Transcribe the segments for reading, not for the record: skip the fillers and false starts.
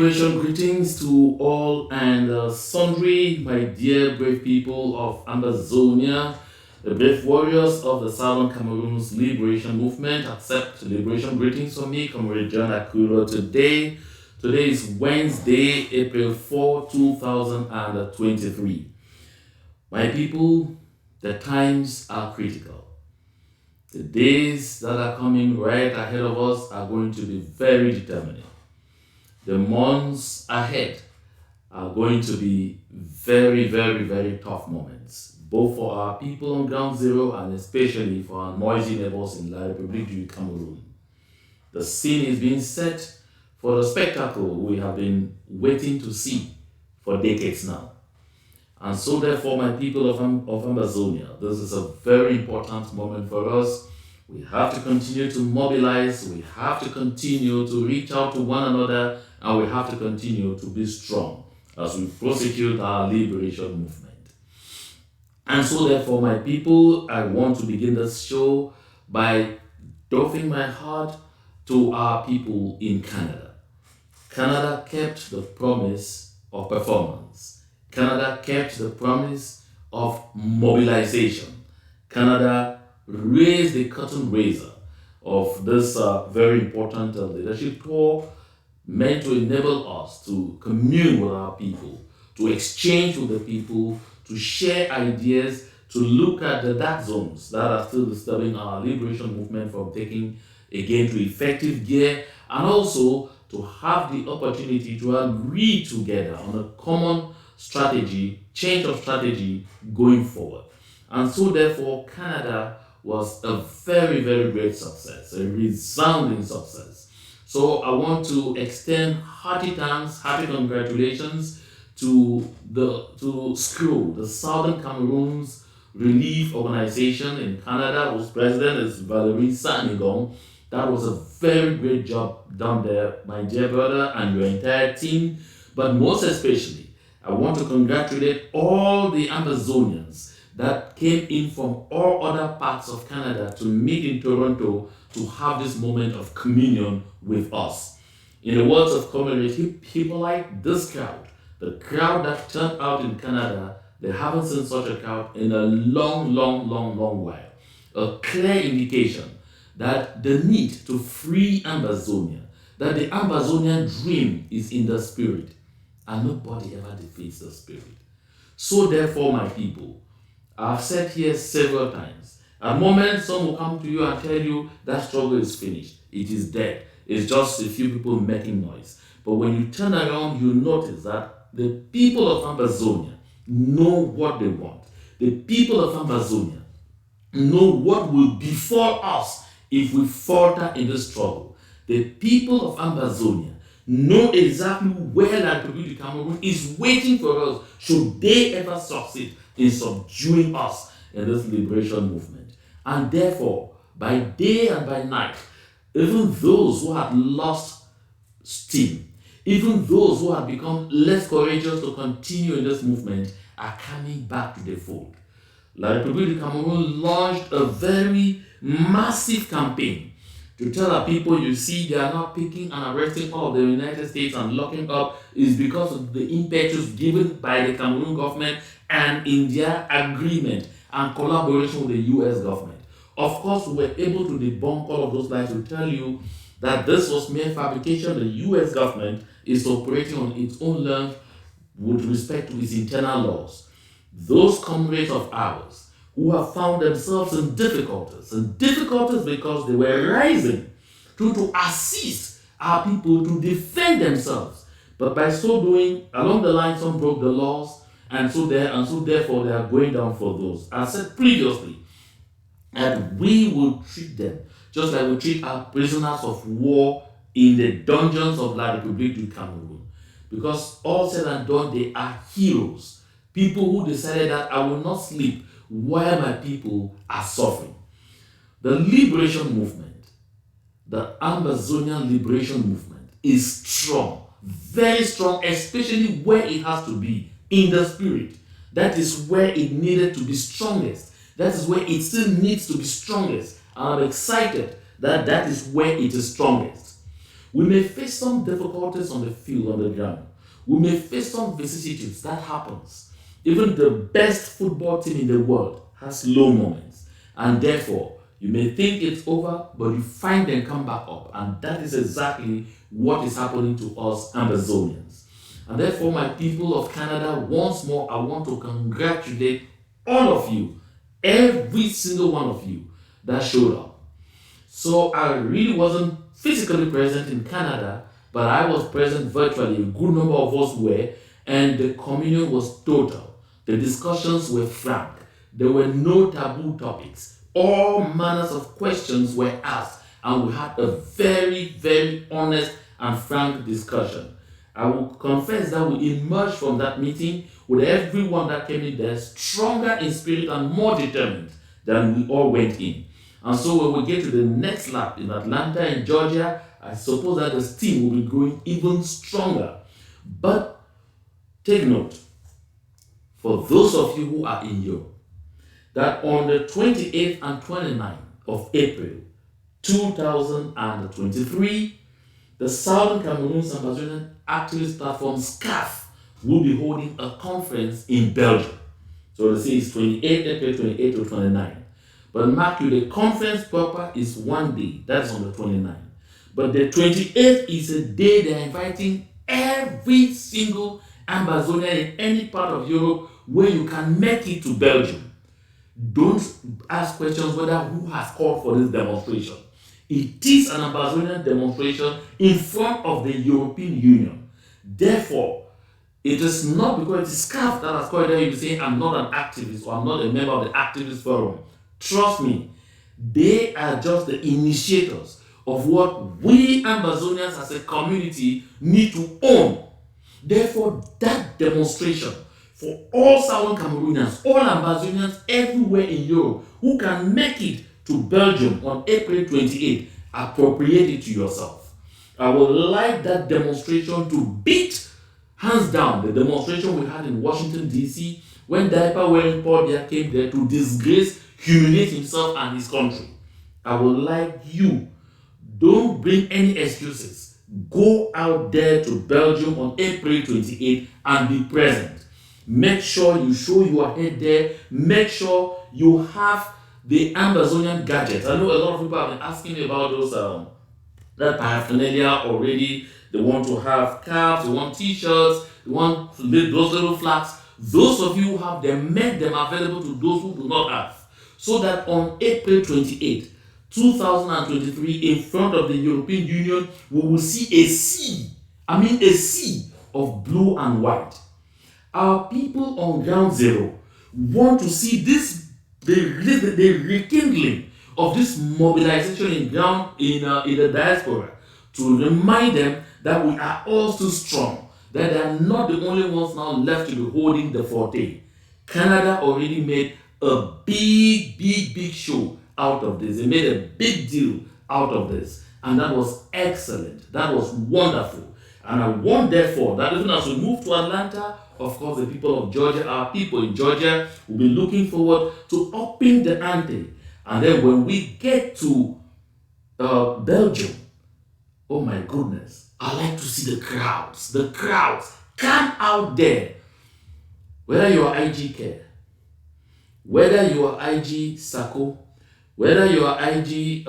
Liberation greetings to all and sundry, my dear brave people of Amazonia, the brave warriors of the Southern Cameroon's liberation movement. Accept liberation greetings from me, Comrade John Akuro. Today is Wednesday, April 4, 2023. My people, the times are critical. The days that are coming right ahead of us are going to be very determining. The months ahead are going to be very, very, very tough moments, both for our people on ground zero and especially for our noisy neighbors in La Republique du Cameroon. The scene is being set for the spectacle we have been waiting to see for decades now. And so therefore, my people of Amazonia, this is a very important moment for us. We have to continue to mobilize, we have to continue to reach out to one another, and we have to continue to be strong as we prosecute our liberation movement. And so therefore, my people, I want to begin this show by doffing my heart to our people in Canada. Canada kept the promise of performance. Canada kept the promise of mobilization. Canada raised the curtain raiser of this very important leadership tour meant to enable us to commune with our people, to exchange with the people, to share ideas, to look at the dark zones that are still disturbing our liberation movement from taking again to effective gear, and also to have the opportunity to agree together on a common strategy, change of strategy going forward. And so therefore, Canada was a very, very great success, a resounding success. So I want to extend hearty thanks, hearty congratulations to SCRO, the Southern Cameroon's Relief Organization in Canada, whose president is Valerie Sanigong. That was a very great job done there, my dear brother, and your entire team. But most especially, I want to congratulate all the Amazonians that came in from all other parts of Canada to meet in Toronto to have this moment of communion with us. In the words of Comrade Hippolyte, this crowd, the crowd that turned out in Canada, they haven't seen such a crowd in a long while. A clear indication that the need to free Amazonia, that the Amazonian dream is in the spirit, and nobody ever defeats the spirit. So therefore, my people, I've said here several times, at moments some will come to you and tell you that struggle is finished, it is dead, it's just a few people making noise. But when you turn around, you notice that the people of Amazonia know what they want. The people of Amazonia know what will befall us if we falter in this struggle. The people of Amazonia know exactly where La Republique du Cameroon is waiting for us should they ever succeed in subduing us in this liberation movement. And therefore, by day and by night, even those who had lost steam, even those who had become less courageous to continue in this movement are coming back to the fold. La Republique du Cameroon launched a very massive campaign to tell our people, you see, they are not picking and arresting all of the United States and locking up is because of the impetus given by the Cameroon government and in their agreement and collaboration with the US government. Of course, we were able to debunk all of those lies to tell you that this was mere fabrication. The US government is operating on its own land with respect to its internal laws. Those comrades of ours who have found themselves in difficulties because they were rising to assist our people to defend themselves. But by so doing, along the line, some broke the laws, and so therefore they are going down for those. I said previously that we will treat them just like we treat our prisoners of war in the dungeons of La Republique du Cameroon. Because all said and done, they are heroes. People who decided that I will not sleep while my people are suffering. The liberation movement, the Amazonian liberation movement, is strong, very strong, especially where it has to be, in the spirit. That is where it needed to be strongest. That is where it still needs to be strongest. And I'm excited that that is where it is strongest. We may face some difficulties on the field, on the ground. We may face some vicissitudes. That happens. Even the best football team in the world has low moments. And therefore, you may think it's over, but you find them come back up. And that is exactly what is happening to us Amazonians. And therefore, my people of Canada, once more, I want to congratulate all of you, every single one of you that showed up. So I really wasn't physically present in Canada, but I was present virtually. A good number of us were, and the communion was total. The discussions were frank. There were no taboo topics. All manners of questions were asked, and we had a very, very honest and frank discussion. I will confess that we emerged from that meeting with everyone that came in there stronger in spirit and more determined than we all went in. And so when we get to the next lap in Atlanta in Georgia, I suppose that the steam will be growing even stronger. But take note, for those of you who are in Europe, that on the 28th and 29th of April 2023, the Southern Cameroon's Amazonian Activist Platform SCAF will be holding a conference in Belgium. So they say it's 28 April 28 to 29. But mark you, the conference proper is one day, that's on the 29th. But the 28th is a day they're inviting every single Amazonian in any part of Europe where you can make it to Belgium. Don't ask questions whether who has called for this demonstration. It is an Amazonian demonstration in front of the European Union. Therefore, it is not because it is SCAF that has called there. You say, I'm not an activist or I'm not a member of the activist forum. Trust me, they are just the initiators of what we Amazonians as a community need to own. Therefore, that demonstration for all Southern Cameroonians, all Amazonians everywhere in Europe who can make it to Belgium on April 28th, appropriate it to yourself. I would like that demonstration to beat, hands down, the demonstration we had in Washington, D.C. when diaper-wearing Paul Biya came there to disgrace, humiliate himself and his country. I would like you, don't bring any excuses. Go out there to Belgium on April 28th and be present. Make sure you show your head there. Make sure you have the Amazonian gadgets. I know a lot of people have been asking me about those that paraphernalia already. They want to have caps, they want t-shirts, they want those little flags. Those of you who have them, make them available to those who do not have. So that on April 28th, 2023, in front of the European Union, we will see a sea of blue and white. Our people on ground zero want to see this, the rekindling of this mobilization in the diaspora, to remind them that we are all still strong, that they are not the only ones now left to be holding the forte. Canada already made a big show out of this. They made a big deal out of this. And that was excellent. That was wonderful. And I want, therefore, that even as we move to Atlanta, of course, the people of Georgia, our people in Georgia, will be looking forward to upping the ante. And then when we get to Belgium, oh my goodness, I like to see the crowds. The crowds come out there. Whether you are IG Care, whether you are IG Sako, whether you are IG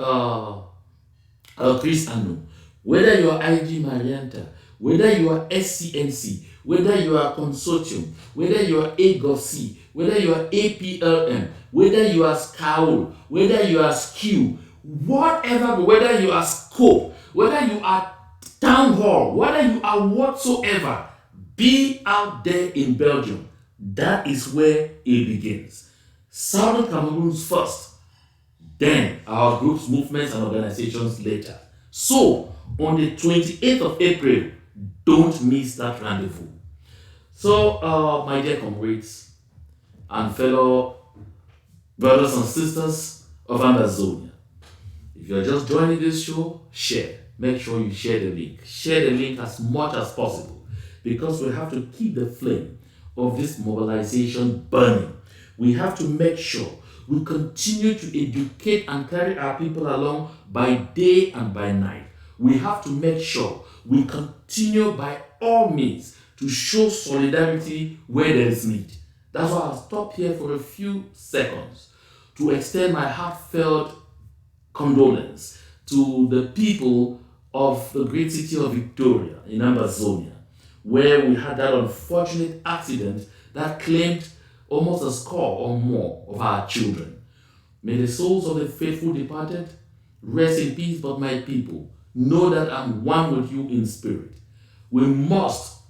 Chris Anu, whether you are IG Marianta, whether you are SCNC, whether you are Consortium, whether you are AGOC, whether you are APLM, whether you are SCAOL, whether you are SKU, whatever, whether you are Scope, whether you are Town Hall, whether you are whatsoever, be out there in Belgium. That is where it begins. Southern Cameroon's first, then our groups, movements, and organizations later. So, on the 28th of April, don't miss that rendezvous. So, my dear comrades and fellow brothers and sisters of Amazonia, if you're just joining this show, share. Make sure you share the link. Share the link as much as possible, because we have to keep the flame of this mobilization burning. We have to make sure we continue to educate and carry our people along by day and by night. We have to make sure we continue by all means to show solidarity where there is need. That's why I'll stop here for a few seconds to extend my heartfelt condolence to the people of the great city of Victoria in Amazonia, where we had that unfortunate accident that claimed almost a score or more of our children. May the souls of the faithful departed rest in peace, but my people, know that I'm one with you in spirit. We must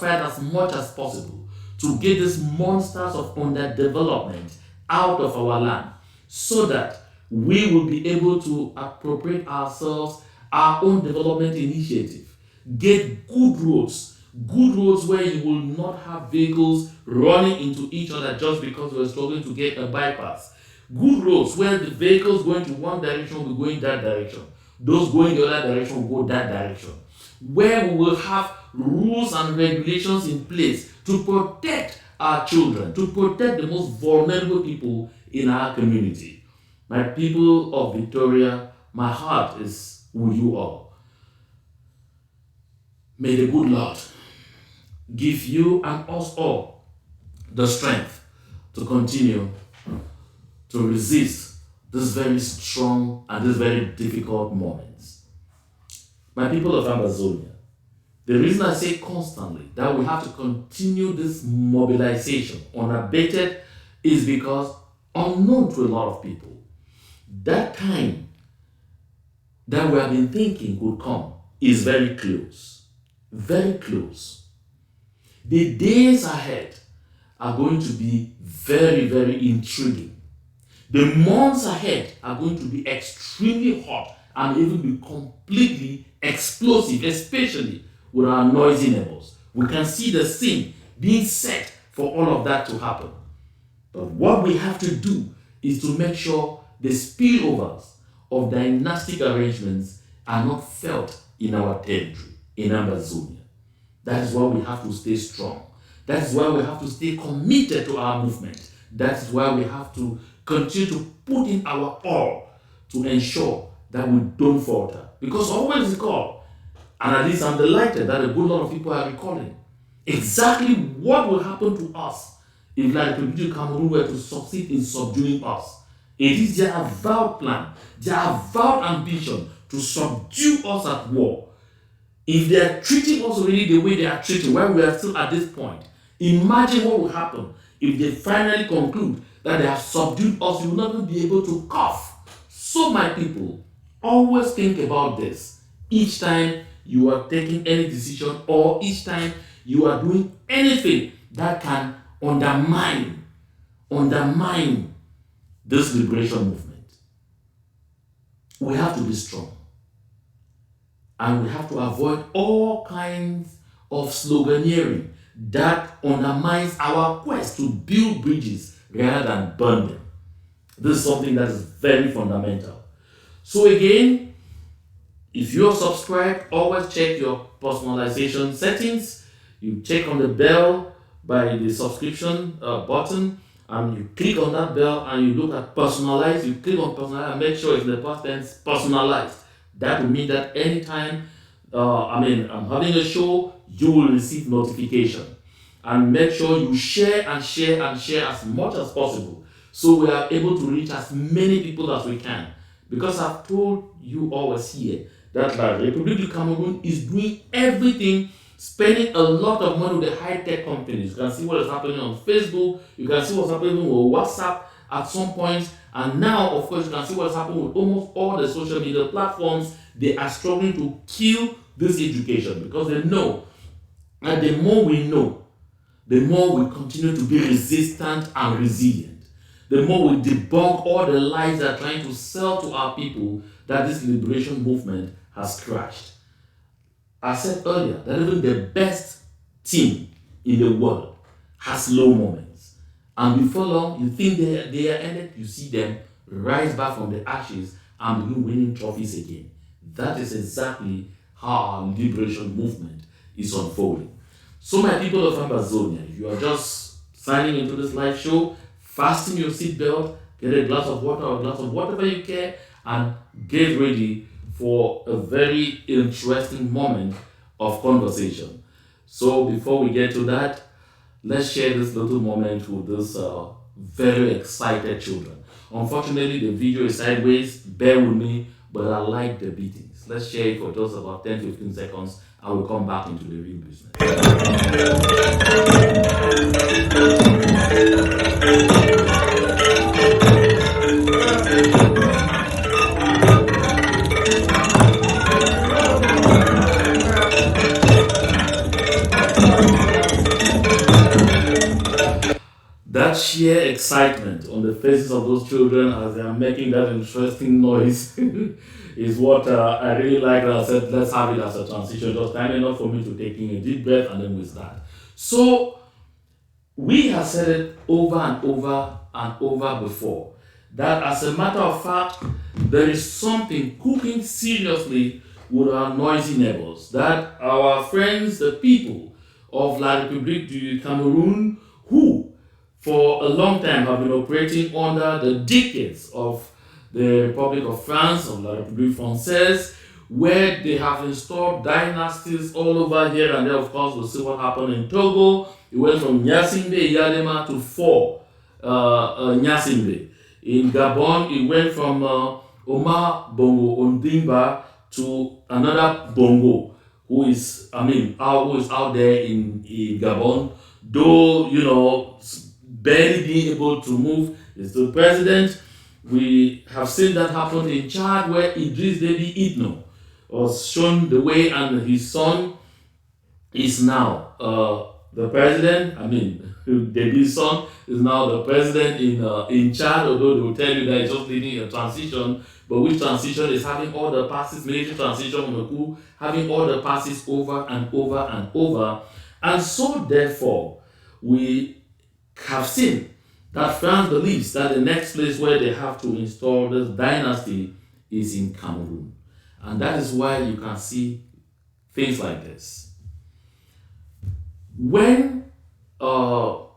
fight as much as possible to get these monsters of underdevelopment out of our land so that we will be able to appropriate ourselves our own development initiative. Get good roads where you will not have vehicles running into each other just because we're struggling to get a bypass. Good roads where the vehicles going to one direction will go in that direction. Those going the other direction will go that direction. Where we will have rules and regulations in place to protect our children, to protect the most vulnerable people in our community. My people of Victoria, my heart is with you all. May the good Lord give you and us all the strength to continue to resist this very strong and this very difficult moments. My people of Amazonia, the reason I say constantly that we have to continue this mobilization unabated is because, unknown to a lot of people, that time that we have been thinking would come is very close. Very close. The days ahead are going to be very, very intriguing. The months ahead are going to be extremely hot and even be completely explosive, especially with our noisy neighbors. We can see the scene being set for all of that to happen. But what we have to do is to make sure the spillovers of dynastic arrangements are not felt in our territory, in Amazonia. That is why we have to stay strong. That is why we have to stay committed to our movement. That is why we have to continue to put in our all to ensure that we don't falter. Because always recall, and at least I'm delighted that a good lot of people are recalling, exactly what will happen to us if like the Republique Cameroon were to succeed in subduing us. It is their avowed plan, their avowed ambition to subdue us at war. If they are treating us already the way they are treating, while we are still at this point, imagine what will happen if they finally conclude that they have subdued us. You will not even be able to cough. So my people, always think about this each time you are taking any decision or each time you are doing anything that can undermine this liberation movement. We have to be strong. And we have to avoid all kinds of sloganeering that undermines our quest to build bridges rather than burn them. This is something that is very fundamental. So again, if you're subscribed, always check your personalization settings. You check on the bell by the subscription button, and you click on that bell and you look at personalize. You click on personalize and make sure it's the past tense personalized. That will mean that anytime I'm having a show, you will receive notification. And make sure you share as much as possible so we are able to reach as many people as we can. Because I've told you always here that the Republique Cameroon is doing everything, spending a lot of money with the high-tech companies. You can see what is happening on Facebook, you can see what's happening with WhatsApp at some point, and now, of course, you can see what's happening with almost all the social media platforms. They are struggling to kill this education because they know that the more we know, the more we continue to be resistant and resilient. The more we debunk all the lies that are trying to sell to our people that this liberation movement has crashed. I said earlier that even the best team in the world has low moments. And before long, you think they are ended, you see them rise back from the ashes and begin winning trophies again. That is exactly how our liberation movement is unfolding. So my people of Amazonia, if you are just signing into this live show, fasten your seatbelt, get a glass of water or a glass of whatever you care, and get ready for a very interesting moment of conversation. So before we get to that, let's share this little moment with these very excited children. Unfortunately, the video is sideways, bear with me, but I like the beatings. Let's share it for just about 10-15 seconds. I will come back into the real business. That sheer excitement on the faces of those children as they are making that interesting noise is what I really like. I said, let's have it as a transition, just time enough for me to take in a deep breath and then we start. So, we have said it over and over and over before that, as a matter of fact, there is something cooking seriously with our noisy neighbors. That our friends, the people of La Republique du Cameroon, who for a long time have been operating under the dictates of the Republic of France, of La République Française, where they have installed dynasties all over here and there. Of course, we'll see what happened in Togo. It went from Nyasimbe Yadema to 4 Nyasimbe. In Gabon, it went from Omar Bongo Ondimba to another Bongo, who is out there in Gabon, though, barely being able to move, is the president. We have seen that happen in Chad, where Idriss Déby Itno was shown the way, and his son is now the president. Déby's son is now the president in Chad, although they will tell you that it's just leading a transition, but which transition is having all the passes, military transition on the coup, having all the passes over and over and over. And so therefore, we have seen that France believes that the next place where they have to install this dynasty is in Cameroon. And that is why you can see things like this. When the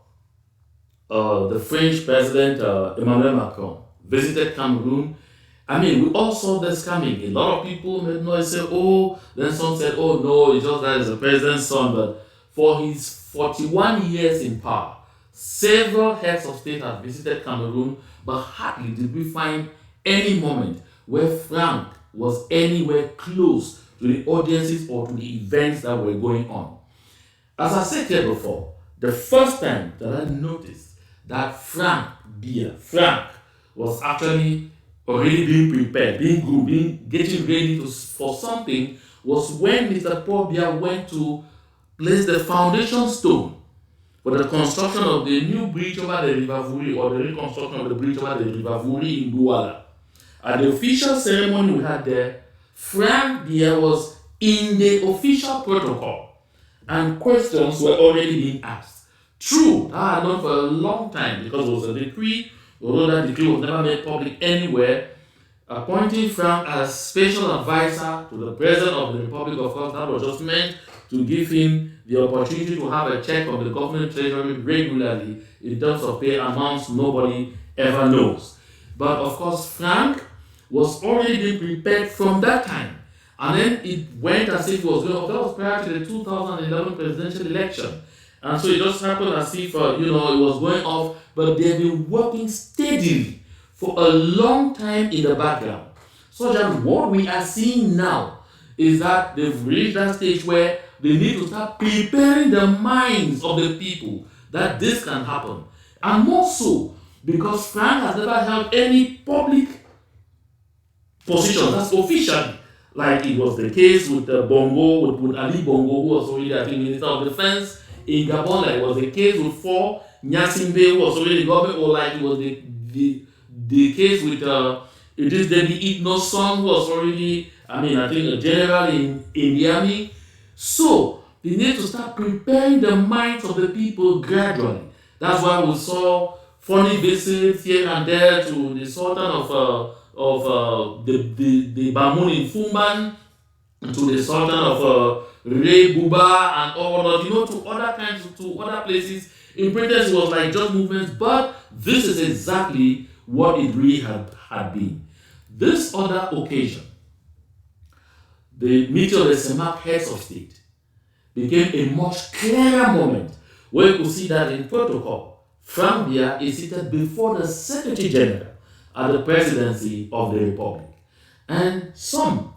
French president Emmanuel Macron visited Cameroon, we all saw this coming. A lot of people made noise, say, oh, then some said, oh no, it's just that it's the president's son. But for his 41 years in power, several heads of state have visited Cameroon, but hardly did we find any moment where Frank was anywhere close to the audiences or to the events that were going on. As I said here before, the first time that I noticed that Biya, Frank was actually already being prepared, being groomed, getting ready for something, was when Mr. Paul Biya went to place the foundation stone for the construction of the new bridge over the River Vuri, or the reconstruction of the bridge over the River Vuri in Douala. At the official ceremony we had there, Frank Biya was in the official protocol, and questions were already being asked. True, that had known for a long time because it was a decree, although that decree was never made public anywhere, appointing Frank as special advisor to the President of the Republic. Of course, that was just meant to give him the opportunity to have a check of the government treasury regularly in terms of pay amounts nobody ever knows. But of course, Frank was already being prepared from that time. And then it went as if it was going off. That was prior to the 2011 presidential election. And so it just happened as if, it was going off. But they've been working steadily for a long time in the background. So that what we are seeing now is that they've reached that stage where they need to start preparing the minds of the people that this can happen. And more so, because Frank has never held any public position that's officially, like it was the case with Bongo, with Ali Bongo, who was already, I think, Minister of Defense in Gabon, like it was the case with 4 Nyasimbe, who was already the government, or like it was the case with Idriss Déby Itno's son, who was already, I think, a general in the army. So, they need to start preparing the minds of the people gradually. That's why we saw funny visits here and there to the Sultan of the Bamoun in Fumban, to the Sultan of Rey Buba and all that, to other places. In pretense, it was like just movements, but this is exactly what it really had been. This other occasion the meeting of the CEMAC heads of state became a much clearer moment where you could see that in protocol, Frank Biya is seated before the Secretary General at the presidency of the Republic. And some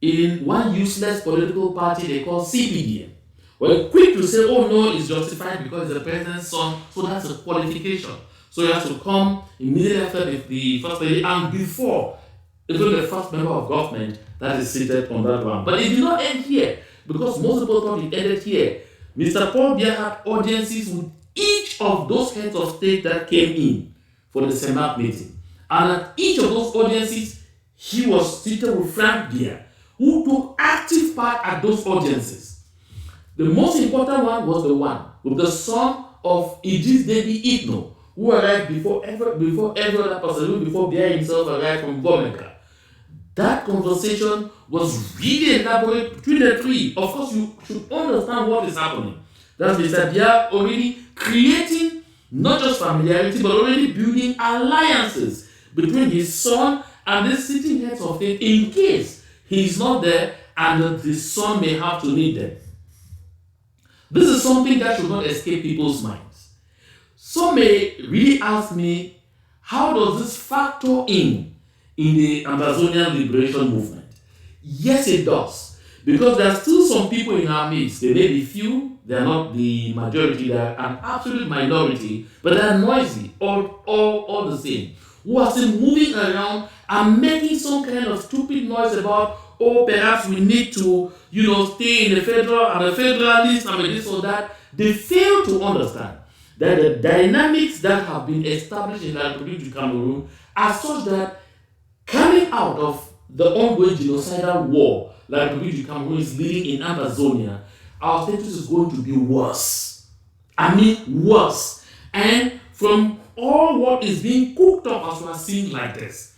in one useless political party they call CPDM were quick to say, oh no, it's justified because it's the president's son, so that's a qualification. So he has to come immediately after the first lady and before even the first member of government that is seated on that ground. But it did not end here because most people thought it ended here. Mr. Paul Biya had audiences with each of those heads of state that came in for the CEMAC meeting. And at each of those audiences, he was seated with Frank Biya, who took active part at those audiences. The most important one was the one with the son of Idris Deby Itno, who arrived before every other person, even before Biya himself arrived from Gomeka. That conversation was really elaborate between the three. Of course, you should understand what is happening. That's Mr. Biya already creating not just familiarity, but already building alliances between his son and the sitting heads of state in case he is not there and the son may have to need them. This is something that should not escape people's minds. Some may really ask me, how does this factor in the Amazonian liberation movement? Yes, it does. Because there are still some people in our midst. They may be few, they are not the majority, they are an absolute minority, but they are noisy, all the same, who are still moving around and making some kind of stupid noise about, oh, perhaps we need to, stay in the federal, and the federalist, and this or that. They fail to understand that the dynamics that have been established in the Republique du Cameroon are such that coming out of the ongoing genocidal war that Republique du Cameroon is leading in Amazonia, our status is going to be worse. I mean worse. And from all what is being cooked up as we are seeing like this,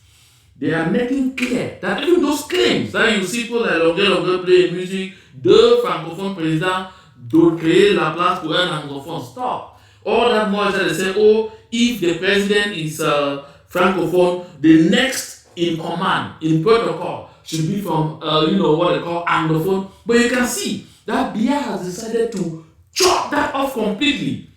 they are making clear that even those claims that you see people like Longueur play music, deux francophones présidents de créer la place pour un anglophone, stop. All that noise that they say, oh, if the president is francophone, the next in command, in protocol, should be from, what they call anglophone. But you can see that Biya has decided to chop that off completely.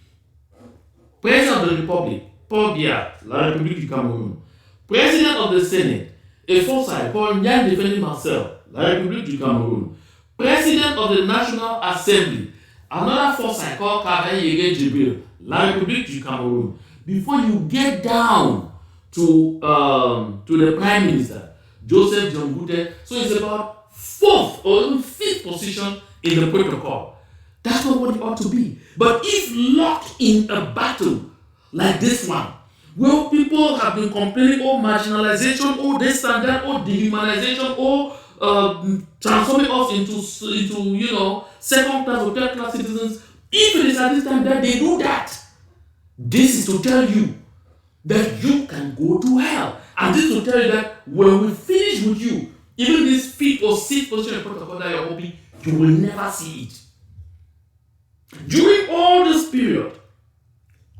President of the Republic, Paul Biya, La République du Cameroun. President of the Senate, a Fossai, Paul Nyan defending Marcel, La République du Cameroun. President of the National Assembly, another Fossai called Kavaye Jibril, La République du Cameroun. Before you get down to the Prime Minister, Joseph John Gute, so it's about fourth or even fifth position in the protocol. That's not what it ought to be. But if locked in a battle like this one, where people have been complaining, oh, marginalization, oh, this and that, oh, dehumanization, oh, transforming us into second class or third class citizens, if it is at this time that they do that, this is to tell you that you can go to hell. And this will tell you that when we finish with you, even this fifth or sixth position in protocol that you're hoping, you will never see it. During all this period,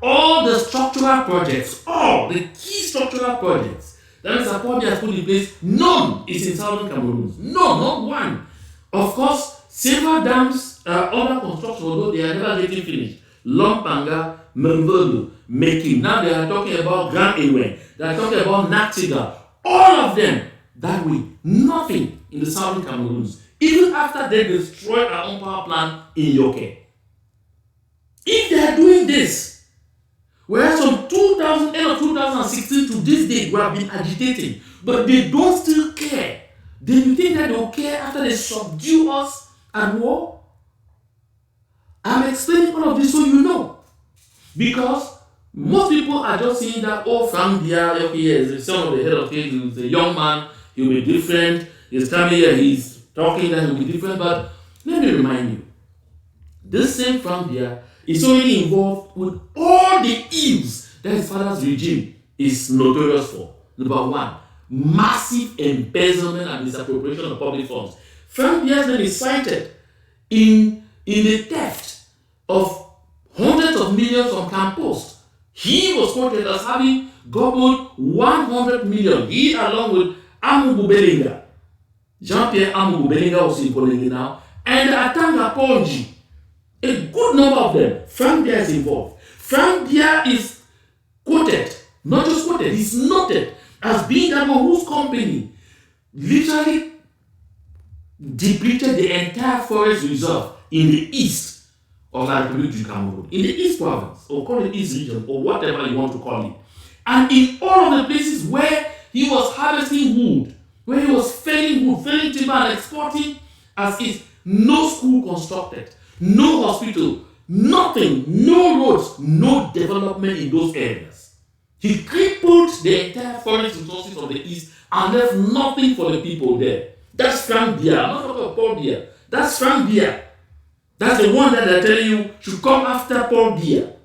all the structural projects, all the key structural projects that Mr. Paul Biya has put in place, none is in Southern Cameroon. No, not one. Of course, several dams are under construction, although they are never getting finished. Lompanga, Mvelu, Making. Now they are talking about Grand Ewe. They are talking about Naktiga. All of them that way. Nothing in the Southern Cameroons. Even after they destroyed our own power plant in Yoke. If they are doing this, whereas from end of 2016 to this day, we have been agitating, but they don't still care, then you think that they will care after they subdue us at war? I'm explaining all of this so you know. Because most people are just seeing that, oh, Frank Biya, okay, yes, the son of the head of state, he's a young man, he'll be different, he's coming here, he's talking that he'll be different, but let me remind you, this same Frank Biya is already involved with all the ills that his father's regime is notorious for. Number one, massive embezzlement and misappropriation of public funds. Frank Biya's name is cited in the theft of hundreds of millions from Camp Post. He was quoted as having gobbled 100 million, he along with Amu Bubelinga. Jean-Pierre Amour Belinga was in Polingi now, and Atanga Ponji. A good number of them. Frank Biya is involved. Frank Biya is quoted, not just quoted, he's noted as being that one whose company literally depleted the entire forest reserve in the east of the Republique du Cameroon, in the East Province, or call it East Region, or whatever you want to call it. And in all of the places where he was harvesting wood, where he was felling wood, felling timber and exporting as is, no school constructed, no hospital, nothing, no roads, no development in those areas. He crippled the entire forest resources of the East and left nothing for the people there. That's Frank Biya. I'm not talking about Paul Biya. That's Frank Biya. That's the one that they're telling you should come after Paul Biya.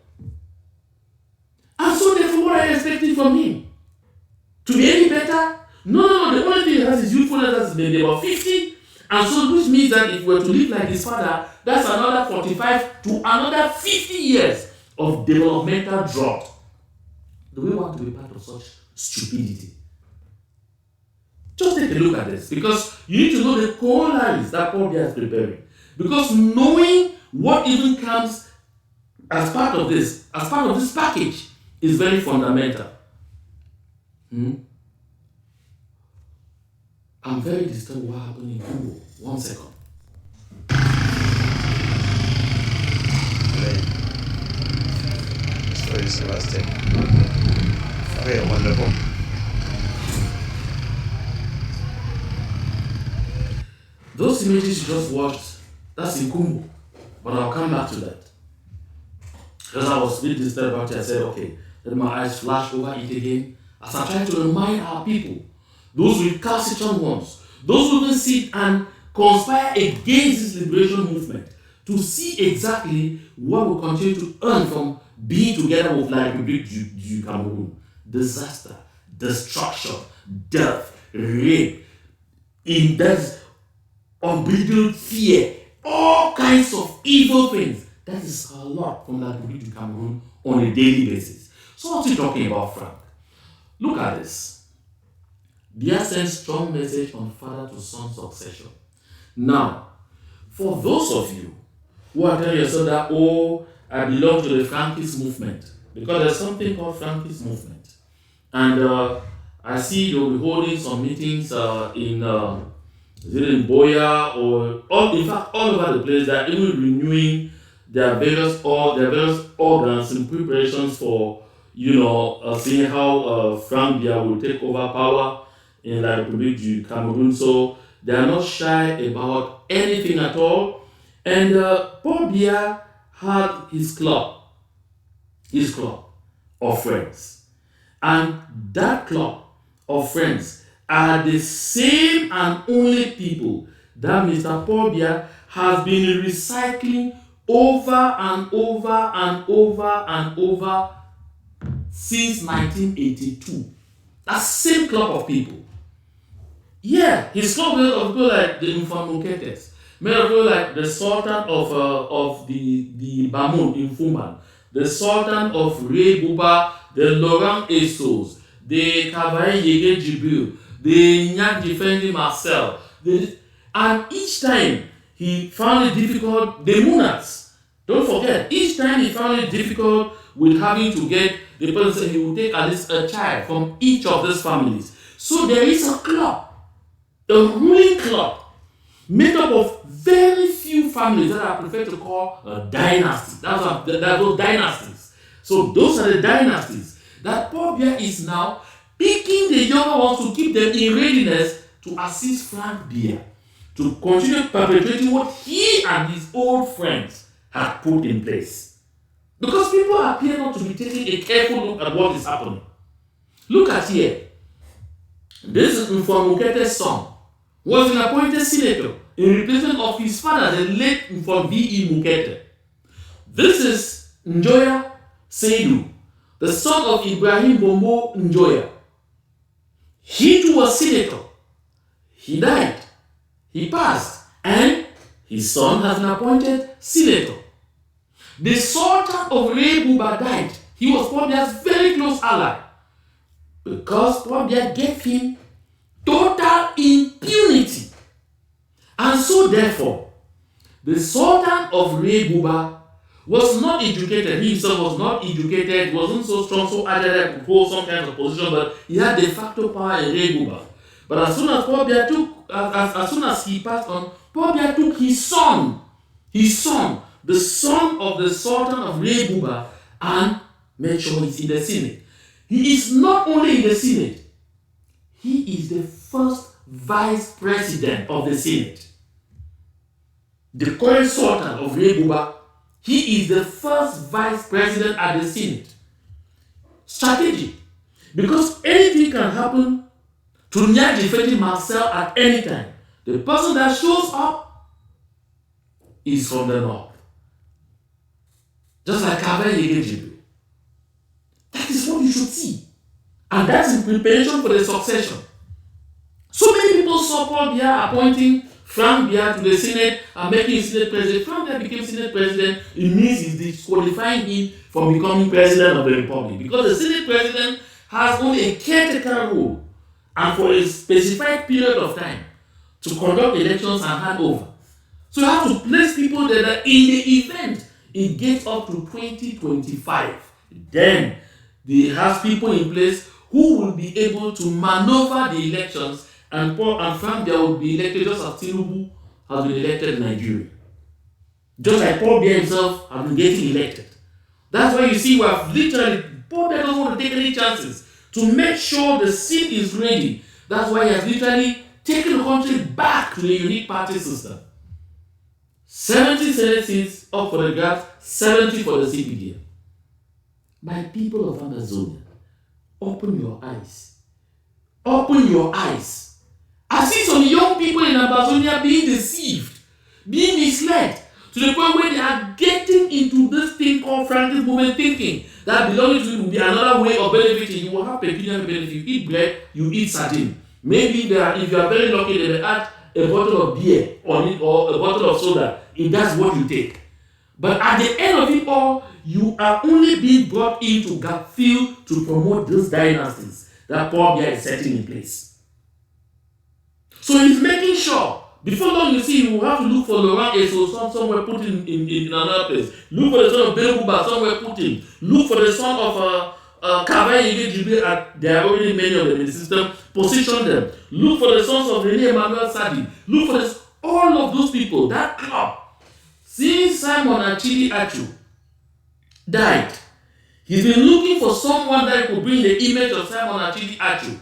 And so therefore, what are you expecting from him? To be any better? No. The only thing he has is youthfulness. That's maybe about 50. And so which means that if we were to live like his father, that's another 45 to another 50 years of developmental drought. Do we want to be part of such stupidity? Just take a look at this, because you need to know the corollaries that Paul Biya is preparing. Because knowing what even comes as part of this package, is very fundamental. I'm very disturbed what happened in Congo. 1 second. Story is interesting. Very wonderful. Those images you just watched, that's in Congo. But I'll come back to that. Because I was really disturbed about it, I said, okay, let my eyes flash over it again as I try to remind our people, those recalcitrant ones, those who will sit and conspire against this liberation movement, to see exactly what we continue to earn from being together with La Republique du Cameroon. Disaster, destruction, death, rape, intense, unbridled fear, all kinds of evil things. That is a lot from La Republique du Cameroon on a daily basis. So what's he talking about, Frank? Look at this. Biya sends strong message on father to son succession. Now, for those of you who are telling yourself that, oh, I belong to the Frankist movement, because there's something called Frankist movement. And I see you'll be holding some meetings in Biya or all over the place. They're even renewing their various organs in preparations for, seeing how Frank Biya will take over power in La Republique du Cameroon. So they are not shy about anything at all. And Paul Biya had his club of friends. And that club of friends are the same and only people that Mr. Paul Biya has been recycling over and over and over and over since 1982. That same club of people. Yeah, his club made of people like the Infamuketes, made of people like the Sultan of the Bamun in Fuman, the Sultan of Rey Buba, the Laurent Essos, the Kavaye Yege Jibril, the Nyak Defendi Marcel, and each time he found it difficult, the Munats, don't forget, each time he found it difficult with having to get the person, he would take at least a child from each of these families. So there is a club, a ruling club, made up of very few families that I prefer to call a dynasty. That's those dynasties. So those are the dynasties that Paul Biya is now picking the younger ones to keep them in readiness to assist Frank Biya to continue perpetuating what he and his old friends had put in place. Because people appear not to be taking a careful look at what is happening. Look at here. This is Mfwamukete's son, was an appointed senator in replacement of his father, the late V.E. Mukete. This is Njoya Seydou, the son of Ibrahim Bombo Njoya. He too was senator. He died. He passed. And his son has been appointed senator. The Sultan of Rey Buba died. He was Paul Biya's very close ally. Because Paul Biya gave him total impunity And so therefore, the Sultan of Rebuba was not educated. He himself was not educated, wasn't so strong, so agile to hold some kind of position, but he had de facto power in Rebuba. But as soon as Paul Biya took, as soon as he passed on, Paul Biya took his son, the son of the Sultan of Rebuba, and made sure he's in the Senate. He is not only in the Senate, he is the first vice president of the Senate. The current Sultan of Rebuba, he is the first vice president at the Senate. Strategy. Because anything can happen to Nyadifeti Marcel at any time. The person that shows up is from the north. Just like Kabe Yegejibu. That is what you should see. And that's in preparation for the succession. So many people saw Paul Biya appointing Frank Biya to the Senate and making him Senate president. Frank Biya became Senate president. It means he's disqualifying him from becoming president of the Republic. Because the Senate president has only a caretaker role and for a specified period of time to conduct elections and hand over. So you have to place people that are in the event it gets up to 2025. Then they have people in place who will be able to maneuver the elections, and Paul and Frank Biya will be elected just as Tinubu has been elected in Nigeria. Just like Paul Biya himself has been getting elected. That's why you see we have literally, Paul Biya doesn't want to take any chances to make sure the seat is ready. That's why he has literally taken the country back to the unique party system. 70 Senate seats up for the grabs, 70 for the CPDM. My people of Amazonia, open your eyes. Open your eyes. I see some young people in Amazonia being deceived, being misled, to the point where they are getting into this thing called frantic movement thinking that belonging to you will be another way of benefiting. You will have pecuniary benefit. You eat bread, you eat sardine. Maybe if you are very lucky, they will add a bottle of beer on it or a bottle of soda if that's what you take. But at the end of it all, you are only being brought in to gap fill to promote these dynasties that Paul Biya is setting in place. So he's making sure, before long you see, you will have to look for Laurent Eso somewhere put in another place. Look for the son of Beruba somewhere put in. Look for the son of Kavai Jibril, there are already many of them in the system. Position them. Look for the sons of Rene Emmanuel Sadi. Look for this, all of those people, that club. Since Simon Achidi Achu died, he's been looking for someone that could bring the image of Simon Achidi Achu.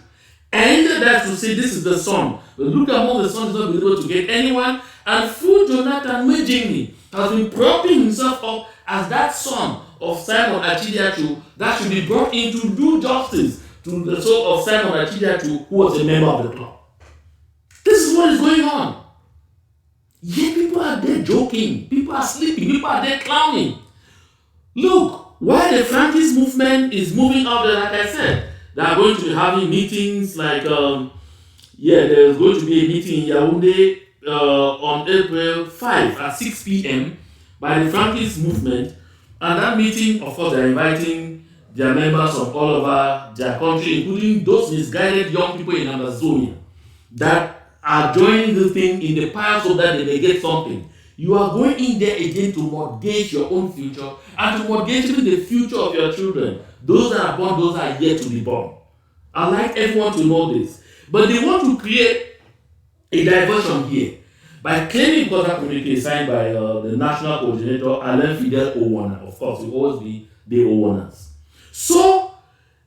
And that's to say this is the son. But look among the sons, he's not been able to get anyone. And through Jonathan Mejini has been propping himself up as that son of Simon Achidi Achu that should be brought in to do justice to the soul of Simon Achidi Achu, who was a member of the club. This is what is going on. Yet people are there joking, people are sleeping, people are there clowning. Look, while the Frankist movement is moving out there, like I said, they are going to be having meetings like, there's going to be a meeting in Yaoundé on April 5 at 6 p.m. by the Frankist movement. And that meeting, of course, they're inviting their members from all over their country, including those misguided young people in Amazonia that are joining this thing in the pious hope that they may get something. You are going in there again to mortgage your own future and to mortgage even the future of your children. Those that are born, those that are yet to be born. I'd like everyone to know this. But they want to create a diversion here by claiming, because that communique is signed by the national coordinator, Alain Fidel Owana. Of course, it will always be the Owanas. So,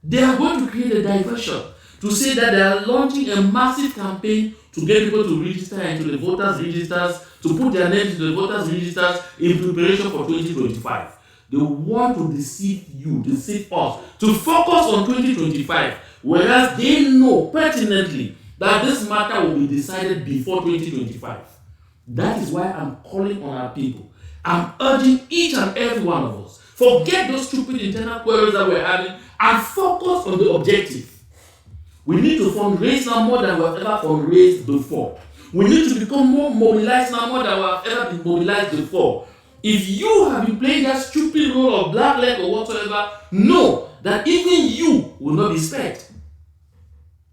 they are going to create a diversion to say that they are launching a massive campaign to get people to register into the voters' registers, to put their names into the voters' registers in preparation for 2025. They want to deceive you, deceive us, to focus on 2025, whereas they know pertinently that this matter will be decided before 2025. That is why I'm calling on our people. I'm urging each and every one of us, forget those stupid internal queries that we're having and focus on the objective. We need to fundraise now more than we have ever fundraised before. We need to become more mobilized now more than we have ever been mobilized before. If you have been playing that stupid role of black leg or whatsoever, know that even you will not be spared.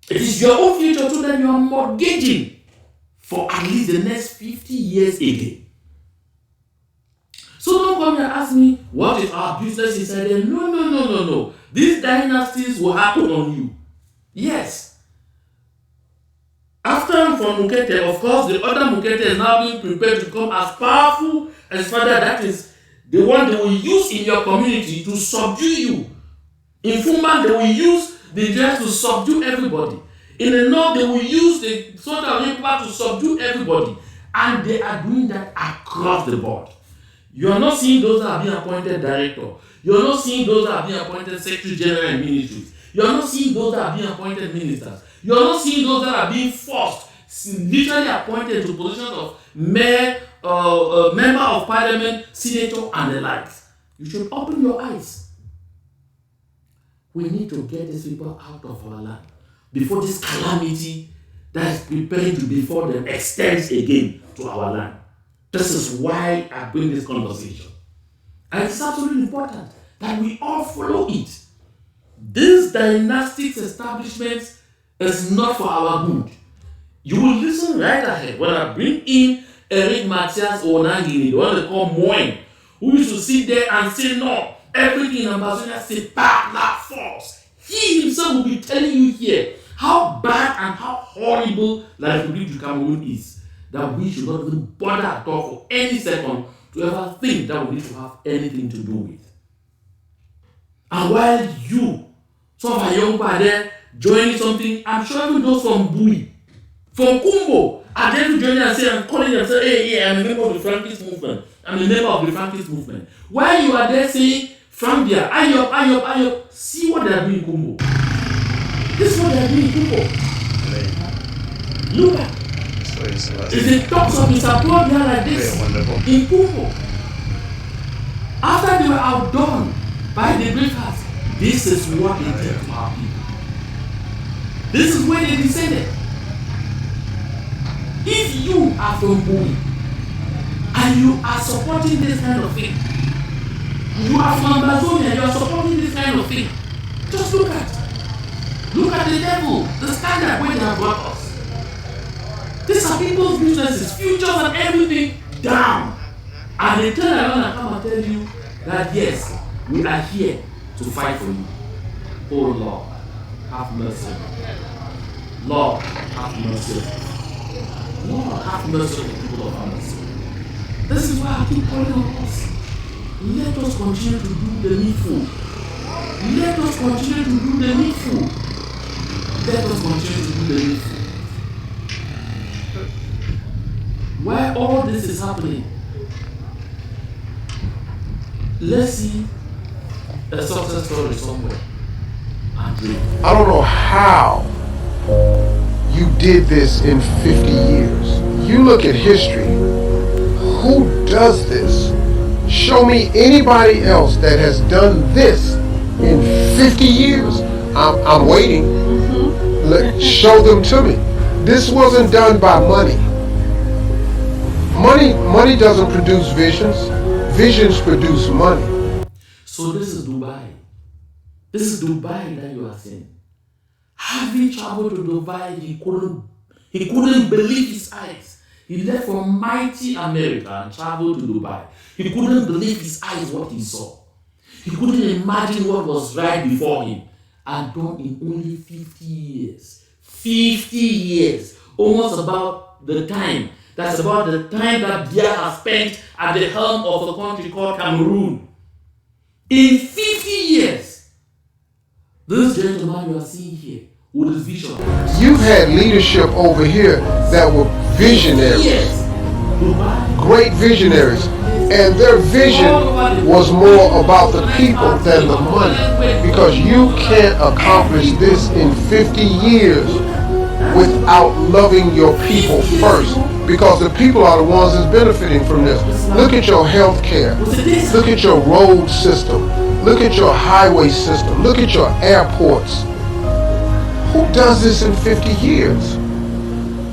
It is your own future too that you are mortgaging for at least the next 50 years again. So don't come here and ask me, what is our business inside there? No. These dynasties will happen on you. Yes. After from Mukete, of course, the other Mukete is now being prepared to become as powerful as Father. That is the one they will use in your community to subdue you. In Fumba, they will use the dress to subdue everybody. In the north, they will use the sort of Yoruba to subdue everybody. And they are doing that across the board. You are not seeing those that are being appointed director. You are not seeing those that are being appointed secretary general in ministries. You are not seeing those that are being appointed ministers. You are not seeing those that are being forced, literally appointed to positions of mayor, member of parliament, senator, and the likes. You should open your eyes. We need to get these people out of our land before this calamity that is preparing to befall them extends again to our land. This is why I bring this conversation. And it's absolutely important that we all follow it. This dynastic establishment is not for our good. You will listen right ahead when I bring in Eric Matthias Onangini, the one they call Moen, who used to sit there and say, no, everything in Amazonia is not false. He himself will be telling you here how bad and how horrible La Republique du Cameroon is, that we should not even bother at all for any second to ever think that we need to have anything to do with. And while you, some of our young people are there joining something, I'm sure even those from Bui, from Kumbo, are there to join and say, I'm calling them and say, hey, I'm a member of the Frankist movement. I'm a member of the Frankist movement. While you are there saying, from there, Ayop, see what they are doing in Kumbo. This is what they are doing in Kumbo. Look at if the talks of Mr. Paul there like this in Kumbo, after they were outdone by the breakers, this is what they did to our people. This is where they descended. If you are from Bui and you are supporting this kind of thing, you are from Amazonia, you are supporting this kind of thing, just look at the level, the standard where they have brought us. These are people's businesses, futures and everything down. And they turn around and come and tell you that yes, we are here to fight for you. Oh Lord, have mercy. Lord, have mercy. Lord, have mercy on the people of Amazonia. This is why I keep calling on us. Let us continue to do the needful. Let us continue to do the needful. Let us continue to do the needful. While all this is happening, let's see a success story somewhere. I don't know how you did this in 50 years. You look at history. Who does this? Show me anybody else that has done this in 50 years. I'm waiting. Show them to me. This wasn't done by money. Money doesn't produce visions. Visions produce money. So this is Dubai. This is Dubai that you are saying. Having traveled to Dubai, he couldn't believe his eyes. He left from mighty America and traveled to Dubai. He couldn't believe his eyes what he saw. He couldn't imagine what was right before him. And done in only 50 years. 50 years. Almost about the time. That's about the time that Biya has spent at the helm of a country called Cameroon. In 50 years, this gentleman you are seeing here with his vision. You've had leadership over here that were visionaries. Yes. Great visionaries. And their vision was more about the people than the money. Because you can't accomplish this in 50 years without loving your people first. Because the people are the ones that's benefiting from this. Look at your health care. Look at your road system. Look at your highway system. Look at your airports. Who does this in 50 years?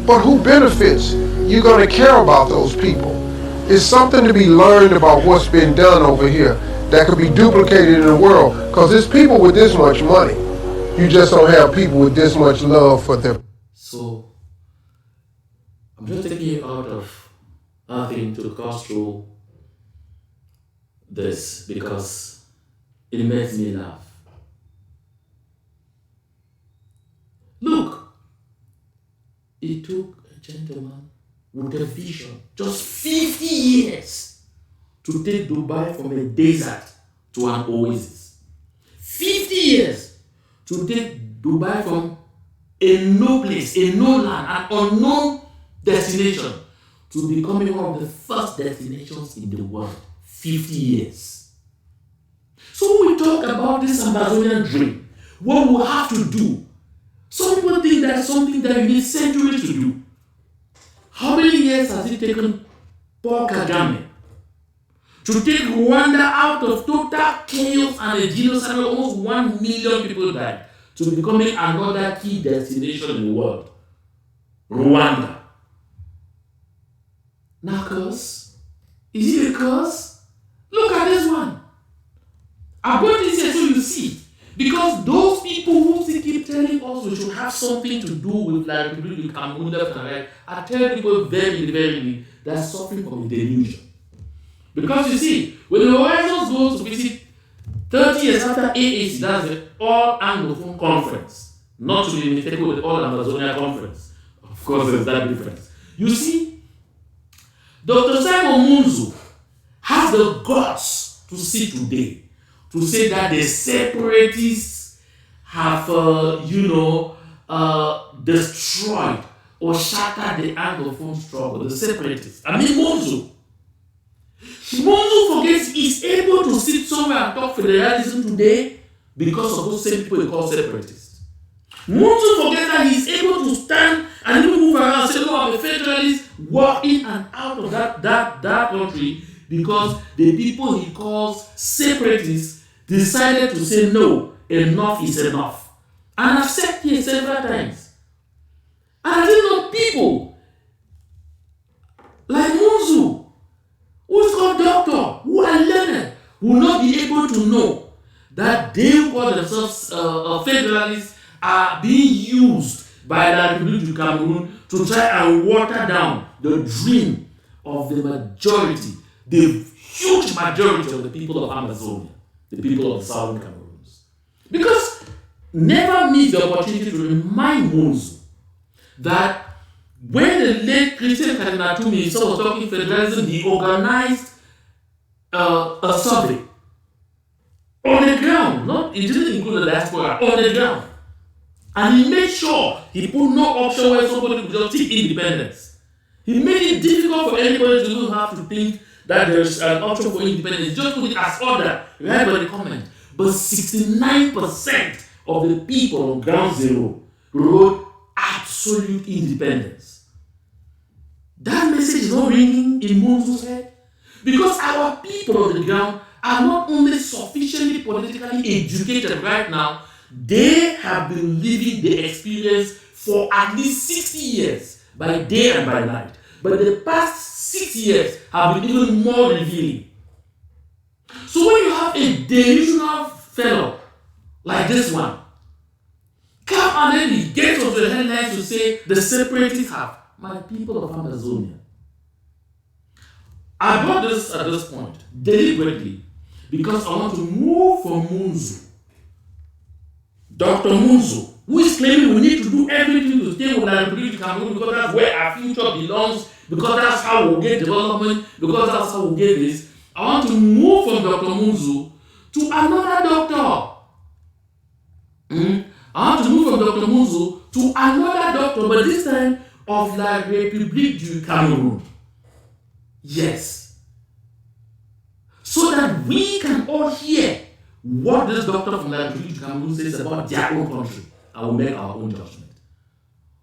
But who benefits? You're going to care about those people. It's something to be learned about what's been done over here that could be duplicated in the world. Because there's people with this much money. You just don't have people with this much love for them. So, I'm just taking you out of nothing to cross through this because it makes me laugh. Look, it took a gentleman with a vision just 50 years to take Dubai from a desert to an oasis. 50 years to take Dubai from a no place, a no land, an unknown destination to becoming one of the first destinations in the world. 50 years. So when we talk about this Amazonian dream, what we have to do, some people think that's something that you need centuries to do. How many years has it taken Paul Kagame to take Rwanda out of total chaos and a genocide where almost 1 million people died to becoming another key destination in the world? Rwanda. Now curse? Is it a curse? Look at this one. I brought this here so you see. Because those people who keep telling us we should have something to do with like Republique Cameroon left and right, I tell people very, very they're suffering from a delusion. Because you see, when the Horizons goes to visit 30 years after AAC, that's the All Anglophone Conference, not to be mistaken with the All Amazonia Conference. Of course, there's that difference. You see, Dr. Simon Munzu has the guts to see today to say that the separatists have, destroyed or shattered the Anglophone struggle. The separatists. I mean, Munzu forgets he's able to sit somewhere and talk federalism today because of those same people he calls separatists. Munzu forgets that he's able to stand and even move around and say, no, I'm a federalist, walk in and out of that country because the people he calls separatists decided to say no, enough is enough. And I've said here several times. And I didn't know people like Munzu, who is called doctor, who are learned, will not be able to know that they who call themselves federalists are being used by the Republique du Cameroon to try and water down the dream of the majority, the huge majority of the people of Amazonia, the people of the Southern Cameroons. Because never miss the opportunity to remind Munzu that when the late Christian Cardinal Tumi was talking federalism, he organized a survey on the ground. It didn't include the diaspora, on the ground. And he made sure he put no option where somebody could just take independence. He made it difficult for anybody to even have to think that there's an option for independence. Just put it as order, right by the comment. But 69% of the people on ground zero wrote absolute independence. That message is not ringing in Munzu's head. Because our people on the ground are not only sufficiently politically educated right now, they have been living the experience for at least 60 years, by day and by night. But the past 6 years have been even more revealing. So when you have a delusional fellow like this one, come and then he gets onto the headlines to say the separatists have my people of Amazonia. I brought this at this point deliberately because I want to move from Munzu, Dr. Munzu, who is claiming we need to do everything to stay with the Republique Cameroon because that's where our future belongs, because that's how we'll get development, because that's how we'll get this. I want to move from Dr. Munzu to another doctor. I want to move from Dr. Munzu to another doctor, but this time of La République du Cameroun. Yes. So that we can all hear what this doctor from La République du Cameroun says about their own country, and we'll make our own judgment.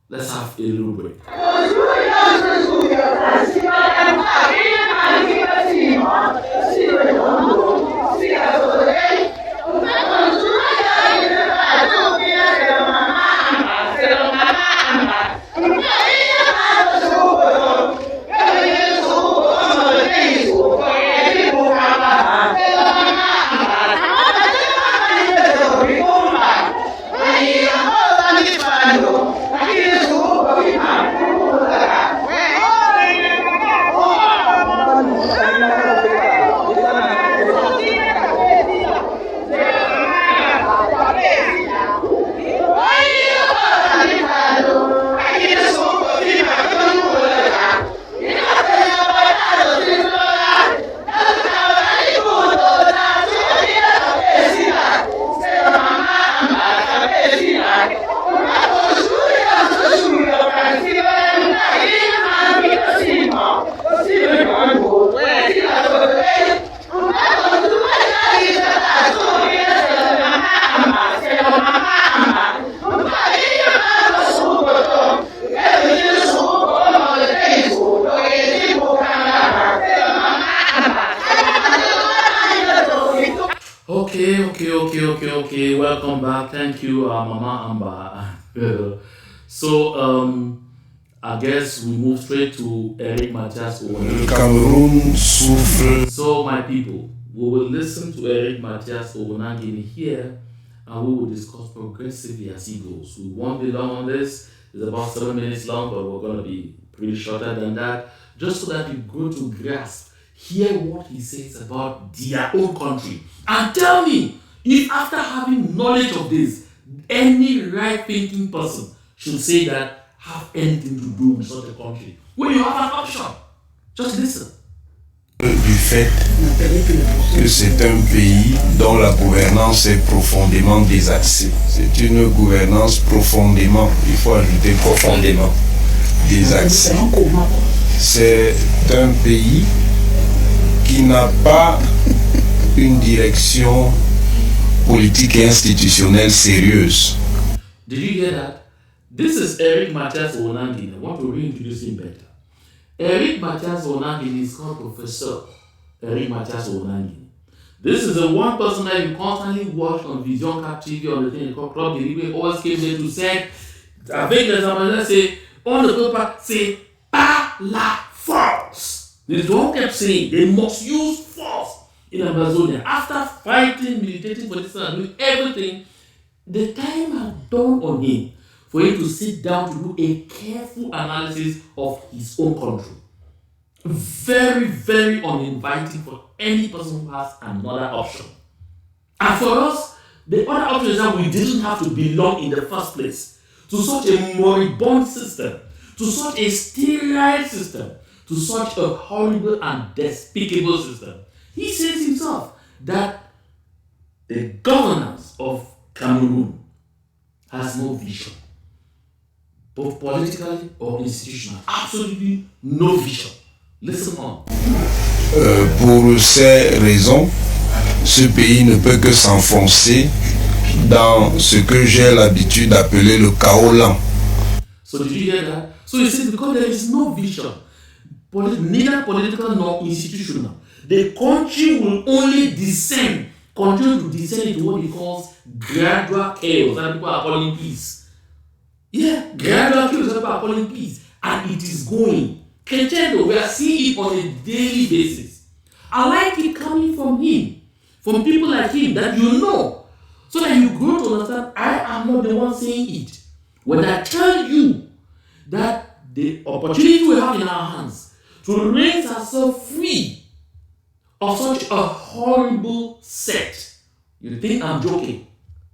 Let's have a little break. Okay. Welcome back. Thank you, Mama Amba. I guess we move straight to Eric Mathias Le Owonan. Cameroun souffre. So, my people, we will listen to Eric Mathias Owonan here, and we will discuss progressively as he goes. We won't be long on this. It's about 7 minutes long, but we're going to be pretty shorter than that, just so that you go to grasp, hear what he says about their own country, and tell me if after having knowledge of this, any right-thinking person should say that have anything to do with such a country. When you have an option, just listen. Du fait que c'est un pays dont la gouvernance est profondément désaxée. C'est une gouvernance profondément, il faut ajouter profondément désaxée. C'est un pays qui n'a pas une direction politique et institutionnelle sérieuse. Did you hear that? This is Eric Mathias Owonan. I want to reintroduce him better. Eric Mathias Owonan is called Professor Eric Mathias Owonan. This is the one person that you constantly watch on Vision Cap TV on the thing called Club Delivery. Always came there to say, I think there's someone say on the paper, say, par la force. This is what kept saying. They must use force in Amazonia. After fighting, militating for this and doing everything, the time had dawned on him for him to sit down to do a careful analysis of his own country. Very, very uninviting for any person who has another option. And for us, the other option is that we didn't have to belong in the first place to such a moribund system, to such a sterile system, to such a horrible and despicable system. He says himself that the governance of Cameroon has no vision, both politically or institutional. Absolutely no vision. Listen on. Pour ces raisons, ce pays ne peut que s'enfoncer dans ce que j'ai l'habitude d'appeler le chaos lent. So did you hear that? So he says because there is no vision, neither political nor institutional, the country will only descend, continue to descend into what he calls gradual chaos, that people are calling peace. Yeah, gradual chaos that people are calling peace, and it is going. Kentendo, we are seeing it on a daily basis. I like it coming from him, from people like him that you know, so that you grow to understand I am not the one saying it. When I tell you that the opportunity we have in our hands to raise ourselves free of such a horrible set, you think I'm joking.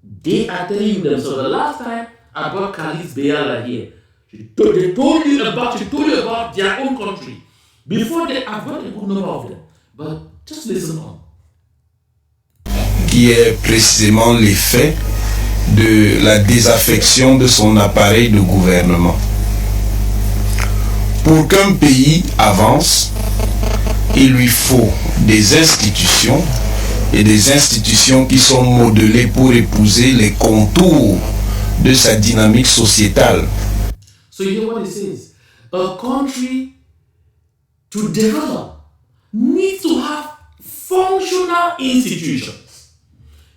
They are telling you themselves. The last time I brought Khalid's Biya here, she told you about their own country. Before that, I've got a good number of them. But just listen on. Qui est précisément l'effet de la désaffection de son appareil de gouvernement. Pour qu'un pays avance, il lui faut des institutions et des institutions qui sont modelées pour épouser les contours de sa dynamique sociétale. So you hear what it says? A country to develop needs to have functional institutions.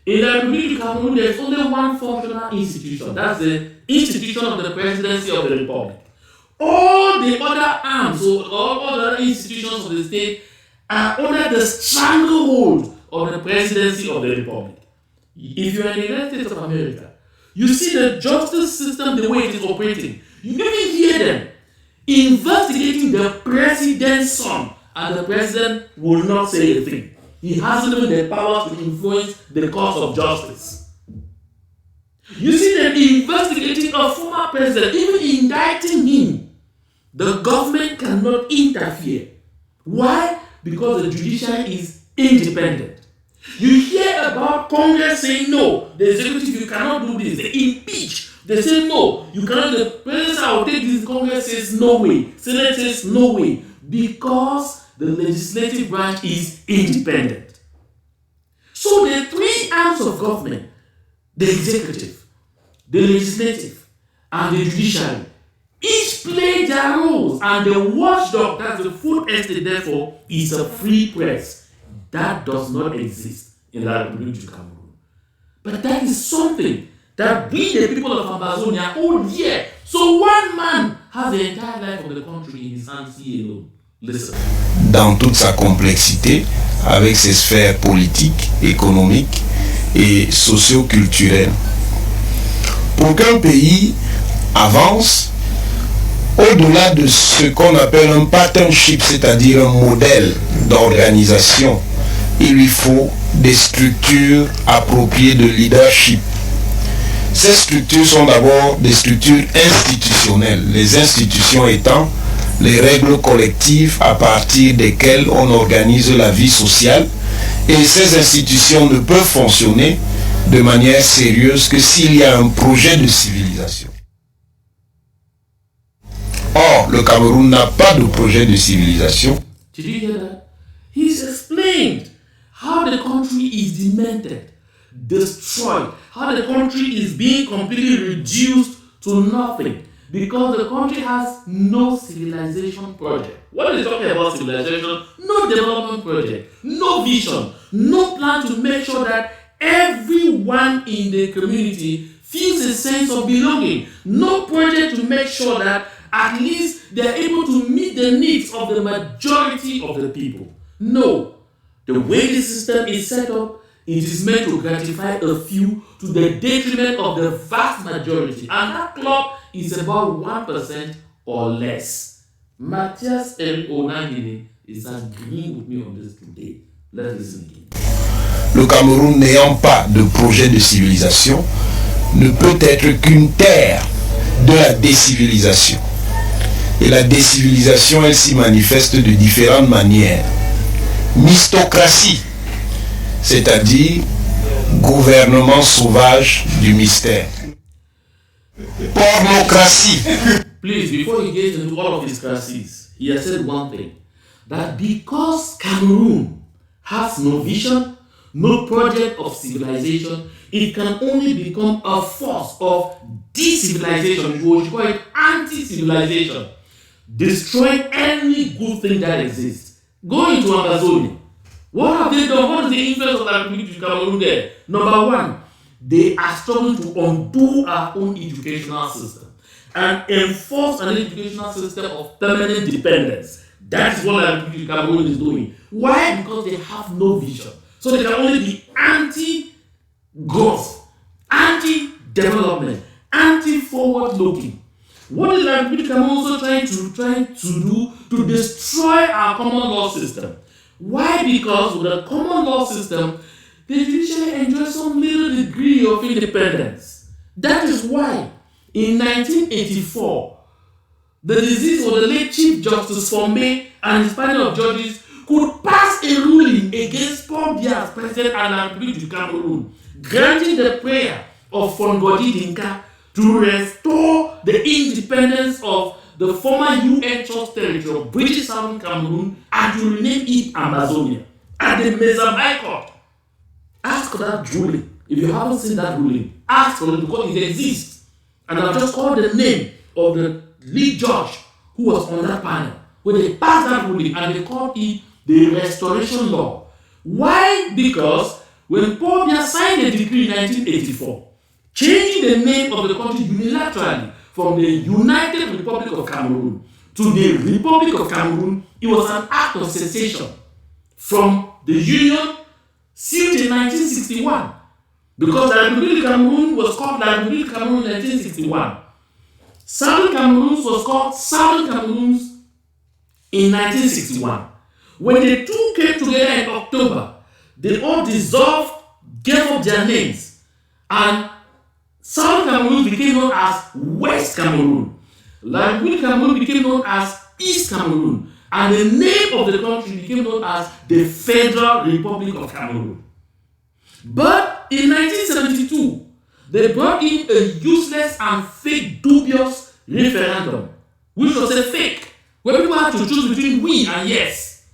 In the Republique of Cameroon, there's only one functional institution. That's the institution of the presidency of the Republic. All the other arms, so all other institutions of the state are under the stranglehold of the presidency of the Republic. If you're in the United States of America, you see the justice system, the way it is operating. You even hear them investigating the president's son, and the president will not say a thing. He hasn't even the power to influence the course of justice. You see them investigating a former president, even indicting him. The government cannot interfere. Why? Because the judiciary is independent. You hear about Congress saying no, the executive, you cannot do this. They impeach. They say no, you cannot. The president will take this. Congress says no way. Senate says no way. Because the legislative branch is independent. So the three arms of government, the executive, the legislative, and the judiciary, each play their roles, and the watchdog, that's the full estate, therefore, is a free press. That does not exist in the Republique du Cameroon. But that is something that we, the people of Amazonia, hold dear. So one man has the entire life of the country in his hands here alone. Listen. Dans toute sa complexité, avec ses sphères politiques, économiques et socio-culturelles. Pour qu'un pays avance, au-delà de ce qu'on appelle un partnership, c'est-à-dire un modèle d'organisation, il lui faut des structures appropriées de leadership. Ces structures sont d'abord des structures institutionnelles, les institutions étant les règles collectives à partir desquelles on organise la vie sociale, et ces institutions ne peuvent fonctionner de manière sérieuse que s'il y a un projet de civilisation. Or, le Cameroun n'a pas de projet de civilisation. Did you hear that? He's explained how the country is demented, destroyed, how the country is being completely reduced to nothing because the country has no civilization project. What is talking about civilization? No development project, no vision, no plan to make sure that everyone in the community feels a sense of belonging, no project to make sure that at least they're able to meet the needs of the majority of the people. No. The way the system is set up, it is meant to gratify a few to the detriment of the vast majority. And that club is about 1% or less. Matthias M. Onangini is agreeing with me on this today. Let's listen again. Le Cameroun n'ayant pas de projet de civilisation ne peut être qu'une terre de la décivilisation. Et la décivilisation, elle s'y manifeste de différentes manières. Mystocratie, c'est-à-dire gouvernement sauvage du mystère. Pornocratie. Please, before he gets into all of his crises, he has said one thing, that because Cameroon has no vision, no project of civilization, it can only become a force of decivilization, we should call it anti-civilization, destroying any good thing that exists. Go into Amazonia. What have they done? What is the influence of the Republique du Cameroon there? Number one, they are struggling to undo our own educational system and enforce an educational system of permanent dependence. That is what the Republique du Cameroon is doing. Why? Because they have no vision. So they can only be anti-growth, anti-development, anti-forward-looking. What is the Republique du Cameroon also trying to do to destroy our common law system? Why? Because with the common law system, the judiciary enjoys some little degree of independence. That is why in 1984, the deceased of the late Chief Justice Formé and his panel of judges could pass a ruling against Paul Biya as president and the Republique du Cameroon, granting the prayer of Fongodi Dinka to restore the independence of the former UN Trust territory of British Southern Cameroon and to rename it Amazonia at the Mesa High Court. Ask for that ruling. If you haven't seen that ruling, ask for it because it exists. And I've just called the name of the lead judge who was on that panel when they passed that ruling and they called it the Restoration Law. Why? Because when Paul Biya signed the decree in 1984, changing the name of the country unilaterally from the United Republic of Cameroon to the Republic of Cameroon, it was an act of secession from the Union sealed in 1961. Because the Republic of Cameroon was called the Republic of Cameroon in 1961. Southern Cameroon was called Southern Cameroon in 1961. When the two came together in October, they all dissolved, gave up their names, and Southern Cameroon became known as West Cameroon. Republic Cameroon became known as East Cameroon. And the name of the country became known as the Federal Republic of Cameroon. But in 1972, they brought in a useless and fake dubious referendum, which was a fake, where people had to choose between we and yes.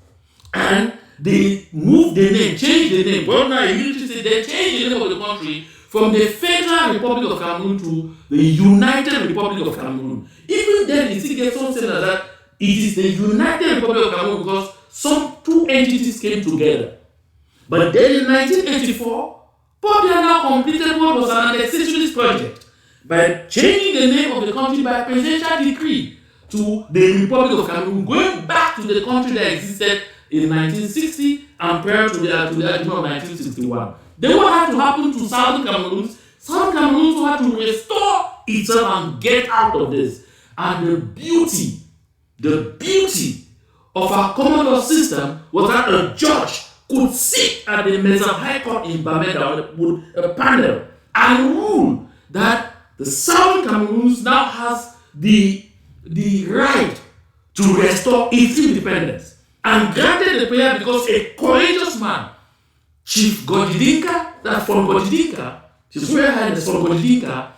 And they moved the name, changed the name. Well, now you need to say they changed the name of the country from the Federal Republic of Cameroon to the United Republic of Cameroon. Even then, it still gets something like that. It is the United Republic of Cameroon because some two entities came together. But then in 1984, Paul Biya now completed what was an annexationist project by changing the name of the country by presidential decree to the Republic of Cameroon, going back to the country that existed in 1960 and prior to the agreement of 1961. Then what had to happen to Southern Cameroon? Southern Cameroon had to restore itself and get out of this. And the beauty of our common law system was that a judge could sit at the Mesa High Court in Bamenda with a panel and rule that the Southern Cameroon now has the right to restore its independence, and granted the prayer because a courageous man, Chief Godidinka, that's from Godidinka, His Royal Highness from Godidinka,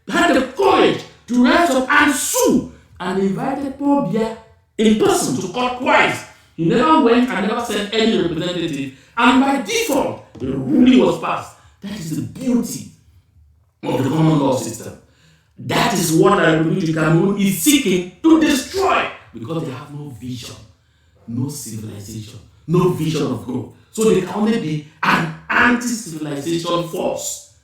had the courage to rise up and sue, and invited Paul Biya in person to court twice. He never went and never sent any representative, and by default, the ruling was passed. That is the beauty of the common law system. That is what the Republique of Cameroon is seeking to destroy, because they have no vision, no civilization, no vision of growth. So they can only be an anti-civilization force.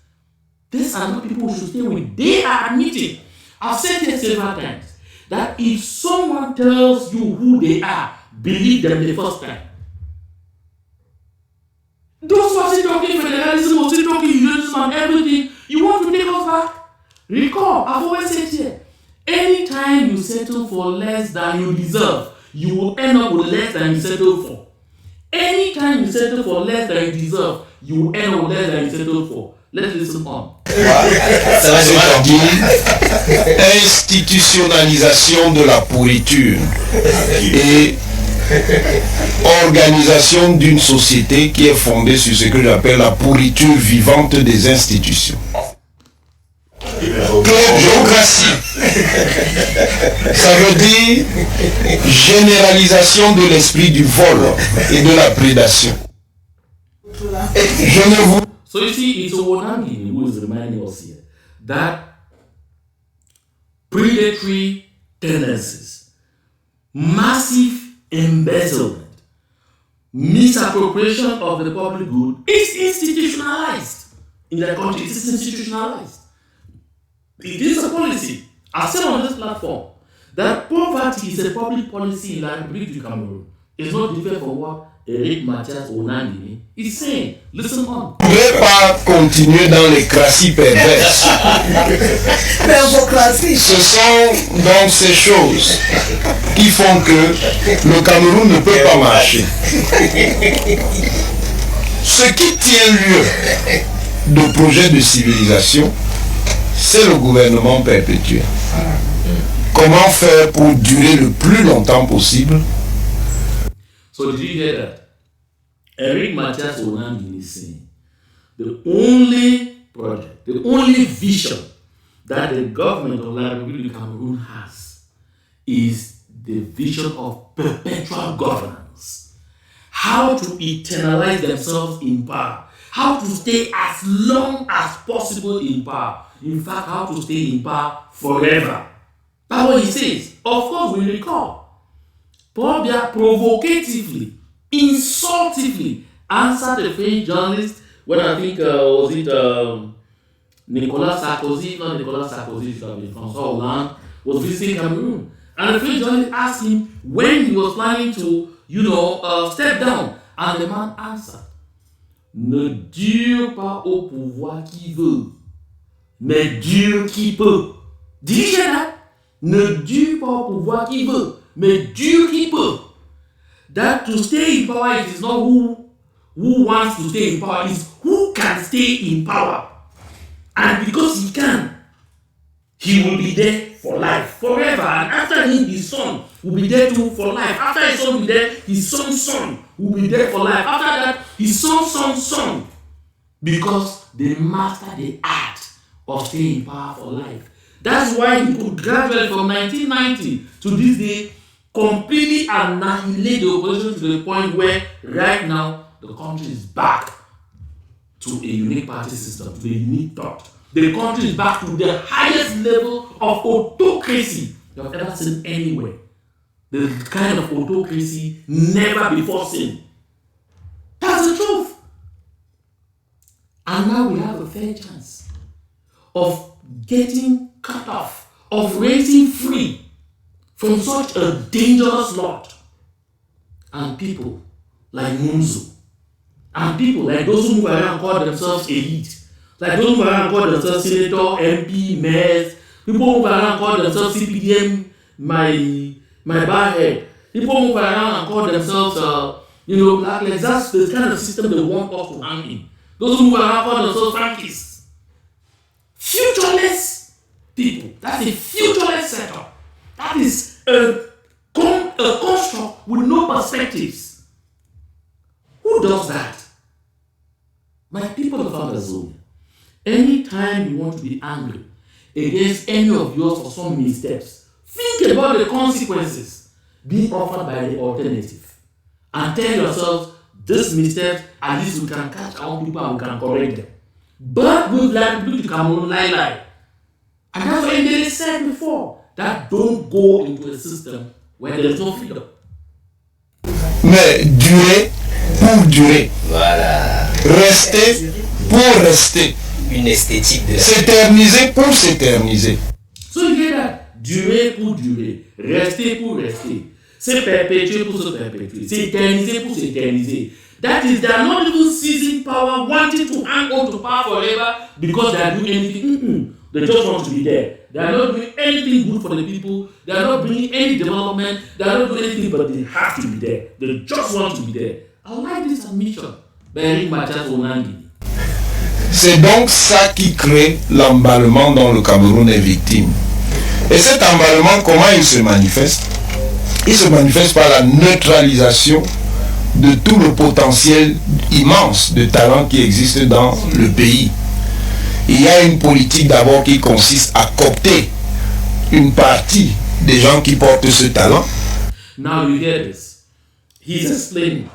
These are not people who should stay with. They are admitting. I've said this several times, that if someone tells you who they are, believe them the first time. Those who are still talking federalism or still talking unionism and everything, you want to take us back? Recall, I've always said here, anytime you settle for less than you deserve, you will end up with less than you settled for. Anytime you settle for less than you deserve, you will end up with less than you settled for. Let's listen on. C'est-à-dire institutionnalisation de la pourriture et organisation d'une société qui est fondée sur ce que j'appelle la pourriture vivante des institutions. Géocratie, ça veut dire généralisation de l'esprit du vol et de la prédation. Je ne vous... So you see, it's Owonangini who is reminding us here that predatory tendencies, massive embezzlement, misappropriation of the public good is institutionalized in their country. It is institutionalized. It is a policy. I said on this platform that poverty is a public policy in the Republique du Cameroon. It's not different from what Eric Mathias Onangini is saying. Listen on. Je ne vais pas continuer dans les crassis perverses. Ce sont donc ces choses qui font que le Cameroun ne peut pas marcher. Ce qui tient lieu de projet de civilisation, c'est le gouvernement perpétuel. Comment faire pour durer le plus longtemps possible? So did you hear that? Eric Mathias Onangini is saying the only project, the only vision that the government of La Republique of Cameroon has is the vision of perpetual governance. How to eternalize themselves in power. How to stay as long as possible in power. In fact, how to stay in power forever. That's what he says. Of course, we recall Paul Biya provocatively, insultively answered a French journalist when I think was it Nicolas Sarkozy, not Nicolas Sarkozy, it should have been François Hollande, was visiting Cameroon. And the French journalist asked him when he was planning to, step down. And the man answered, ne dure pas au pouvoir qui veut, mais dure qui peut. Did you hear that? Ne dure pas au pouvoir qui veut, mais dure qui peut. That to stay in power, it is not who wants to stay in power, it is who can stay in power. And because he can, he will be there for life, forever. And after him, his son will be there too for life. After his son will be there, his son's son will be there for life. After that, his son's son. Because they master the art of staying in power for life. That's why he could gradually, from 1990 to this day, completely annihilate the opposition to the point where right now the country is back to a unique party system, to a unique thought. The country is back to the highest level of autocracy you have ever seen anywhere. The kind of autocracy never before seen. And now we have a fair chance of getting cut off, of raising free from such a dangerous lot. And people like Munzu, and people like those who move around and call themselves elite, like those who move around and call themselves senator, MP, mayors, people who move around and call themselves CPDM, my barhead, people move around and call themselves, like that's the kind of system they want us to hang in. Those who move around and call themselves Frankies. Futureless people. That's a futureless setup. That is a construct with no perspectives. Who does that? My people of Amazonia, anytime you want to be angry against any of yours for some missteps, think about the consequences being offered by the alternative. And tell yourselves, this missteps, at least we can catch our people and we can correct them. But with like people to Cameroon lie. And that's what they said before, that don't go into a system where there is no freedom. Mais durer pour durer. Voilà. Rester pour rester. Une esthétique de S'éterniser pour s'éterniser. So you get that? Durer pour durer. Rester pour rester. Se perpétuer pour se perpétuer. S'éterniser pour s'éterniser. That is, they are not even seizing power, wanting to hang on to power forever because they are doing anything. They just want to be there. They are not doing anything good for the people. They are not bringing any development. They are not doing anything, but they have to be there. They just want to be there. I like this admission. C'est donc ça qui crée l'emballement dont le Cameroun est victime. Et cet emballement, comment il se manifeste? Il se manifeste par la neutralisation de tout le potentiel immense de talent qui existe dans le pays. Il y a une politique d'abord qui consiste à coopter une partie des gens qui portent ce talent. Now you hear this. He's explaining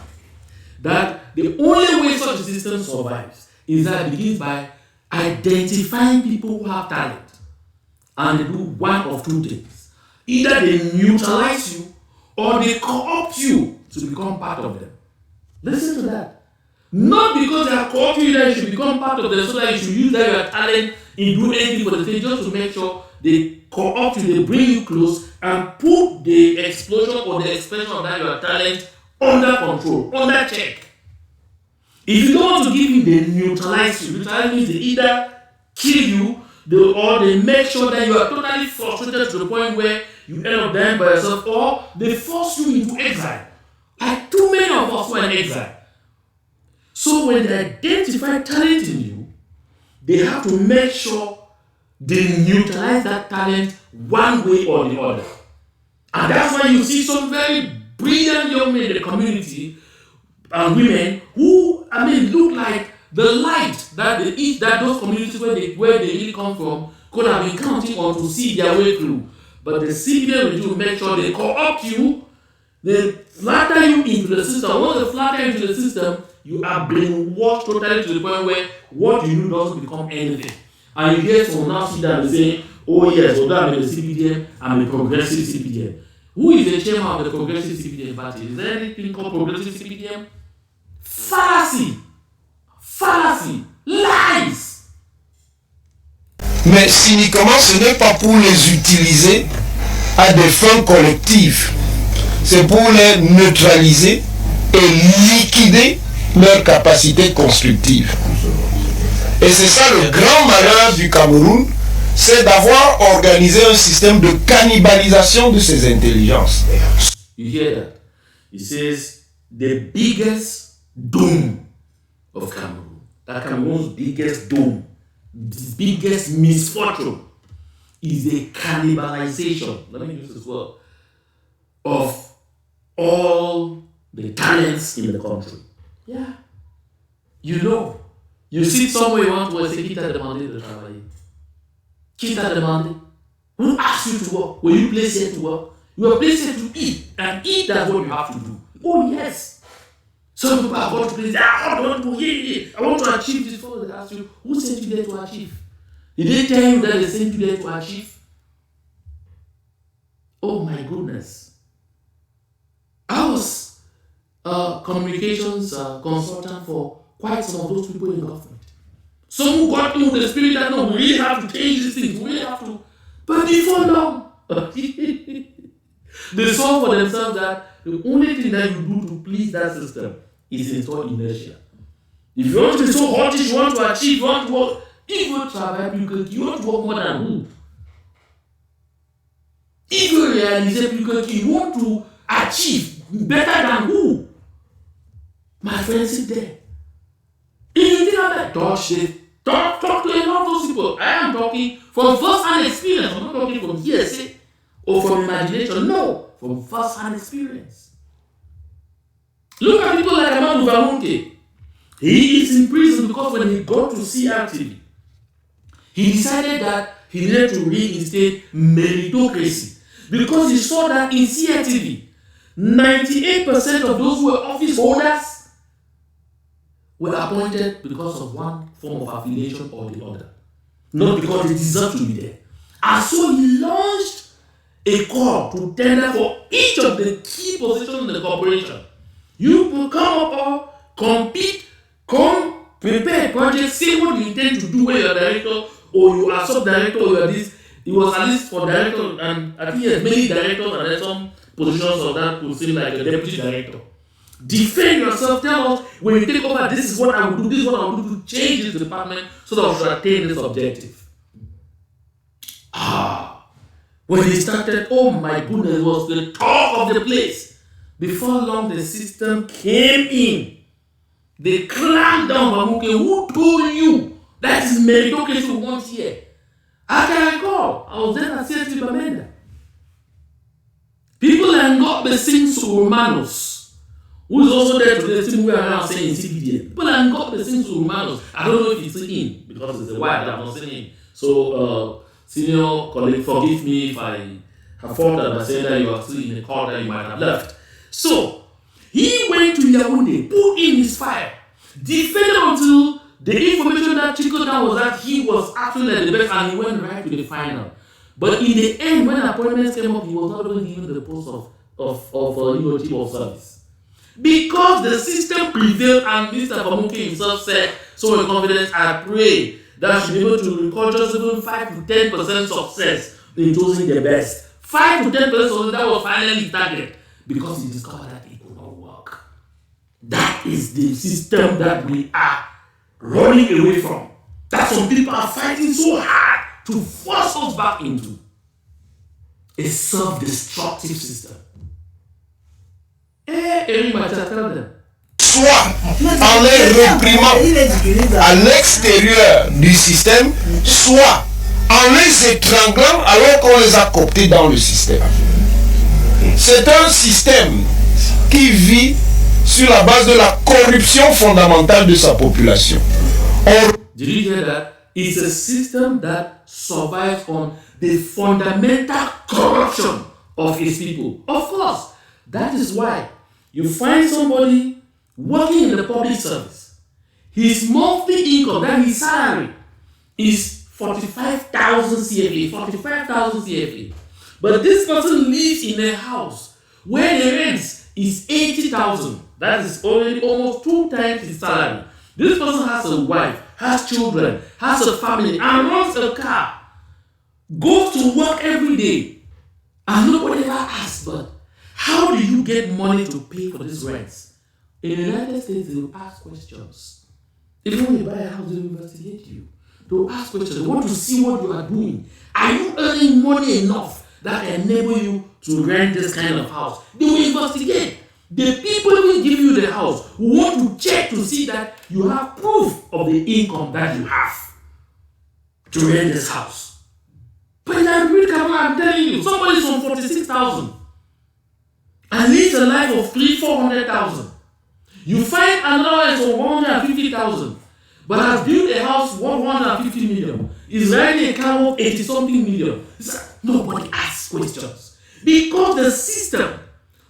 that the only way such a system survives is that it begins by identifying people who have talent. And they do one of two things. Either they neutralize you or they co-opt you to become part of them. Listen to that. Not because they are co-opting you that you should become part of them, so that you should use that your talent in doing anything for the state, just to make sure they co-opt you, they bring you close and put the explosion or the expression of that your talent under control, under check. If you don't want to give in, they neutralize you. Neutralize means they either kill you or they make sure that you are totally frustrated to the point where you end up dying by yourself, or they force you into exile. Like too many of us were in exile. So when they identify talent in you, they have to make sure they neutralize that talent one way or the other. And that's why you see some very brilliant young men in the community and women who, look like the light that those communities where they really come from could have been counting on to see their way through. But the CBN will make sure they co-opt you, they flatter you into the system. Once they flatter you into the system, you are brainwashed totally to the point where what you do doesn't become anything. And you hear someone now sit down and say, oh yes, although I'm in the CPDM, I'm a progressive CPDM. Who is the chairman of the progressive CPDM party? Is there anything called progressive CPDM? Fallacy! Fallacy! Lies! Mais cyniquement, ce n'est pas pour les utiliser à des fins collectives. C'est pour les neutraliser et liquider leur capacité constructive. Et c'est ça le grand malheur du Cameroun, c'est d'avoir organisé un système de cannibalisation de ses intelligences. You hear that? He says the biggest doom of Cameroon, that Cameroon's biggest doom, the biggest misfortune is the cannibalization, let me use this word, of all the talents in the country. Yeah. You sit somewhere you want to work, say, qui t'a demandé de travailler? Qui t'a demandé? Who asked you to work? Were you placed here to work? You were placed here to eat, and eat that's what you have to do. Oh yes. Some people are going to place, I want to achieve this. Before they ask you, who sent you there to achieve? Did they tell you that they sent you there to achieve? Oh my goodness. I was a communications consultant for quite some of those people in government. Some who got into the spirit that no, we really have to change these things. We really have to. But before long, they saw for themselves that the only thing that you do to please that system is install inertia. If you want to be so hot, you want to achieve, you want to work, if you travail plus que qui, you want to work more than who? If you realize plus que qui, you want to achieve better than who? My friend, sit there. If you think about Dutch, talk to a lot of those people. I am talking from first-hand experience. I'm not talking from hearsay or from imagination. No, from first-hand experience. Look at people like Amadou Vamunke. He is in prison because when he got to CRTV, he decided that he needed to reinstate meritocracy because he saw that in CRTV, 98% of those who were office holders were appointed because of one form of affiliation or the other, not because they deserve to be there. And so he launched a call to tender for each of the key positions in the corporation. You will come up or compete, come prepare a project, say what you intend to do when you're a director, or you are sub-director, or you are this. It was at least for director, and I think there's many directors, and there's some positions of that could seem like a deputy director. Defend yourself, tell us when you take over, this is what I will do, this is what I will do to change this department so that we should attain this objective. When they started, oh my goodness, it was the talk of the place. Before long, the system came in. They clamped down Bamuke. Who told you that is meritocracy we want here? I can recall, I was then at CST Bamenda. People like God Besing Romanos, who is also there today, still moving around saying CBDN. People like God Besing Romanos, I don't know if it's in, because it's a while that I'm not saying it. So, senior colleague, forgive me if I have faulted by saying that you are still in a call that you might have left. So, he went to Yaoundé, put in his file, defended until the information that trickled down was that he was actually the best and he went right to the final. But in the end, when appointments came up, he was not even given the post of chief of service. Because the system prevailed and Mr. Bamuke himself said, so with confidence, I pray that I should be able to record just even 5 to 10% success in choosing the best. 5 to 10% success, that was finally target. Because he discovered that it could not work. That is the system that we are running away from. That some people are fighting so hard to force us back into a self-destructive system. Eric Mathias, tell them. Soit en les réprimant à l'extérieur du système, soit en les étranglant alors qu'on les a cooptés dans le système. C'est un système qui vit sur la base de la corruption fondamentale de sa population. Did you hear that? It's a system that survives on the fundamental corruption of its people. Of course, that is why you find somebody working in the public service. His monthly income, that his salary, is 45,000 CFA. 45,000 CFA. But this person lives in a house where the rent is 80,000. That is already almost 2 times his salary. This person has a wife, has children, has a family, and runs a car. Goes to work every day. And nobody ever asks, but how do you get money to pay for these rents? In the United States, they will ask questions. Even when you buy a house, they will investigate you. They will ask questions. They want to see what you are doing. Are you earning money enough that enable you to rent this kind of house? They will investigate. The people who will give you the house want to check to see that you have proof of the income that you have to rent this house. But in Republique, I'm telling you, somebody is on 46,000 and lives a life of 300,000-400,000. You find another is on 150,000, but has built a house worth 150 million. Is riding a car worth 80-something million. Nobody asks questions because the system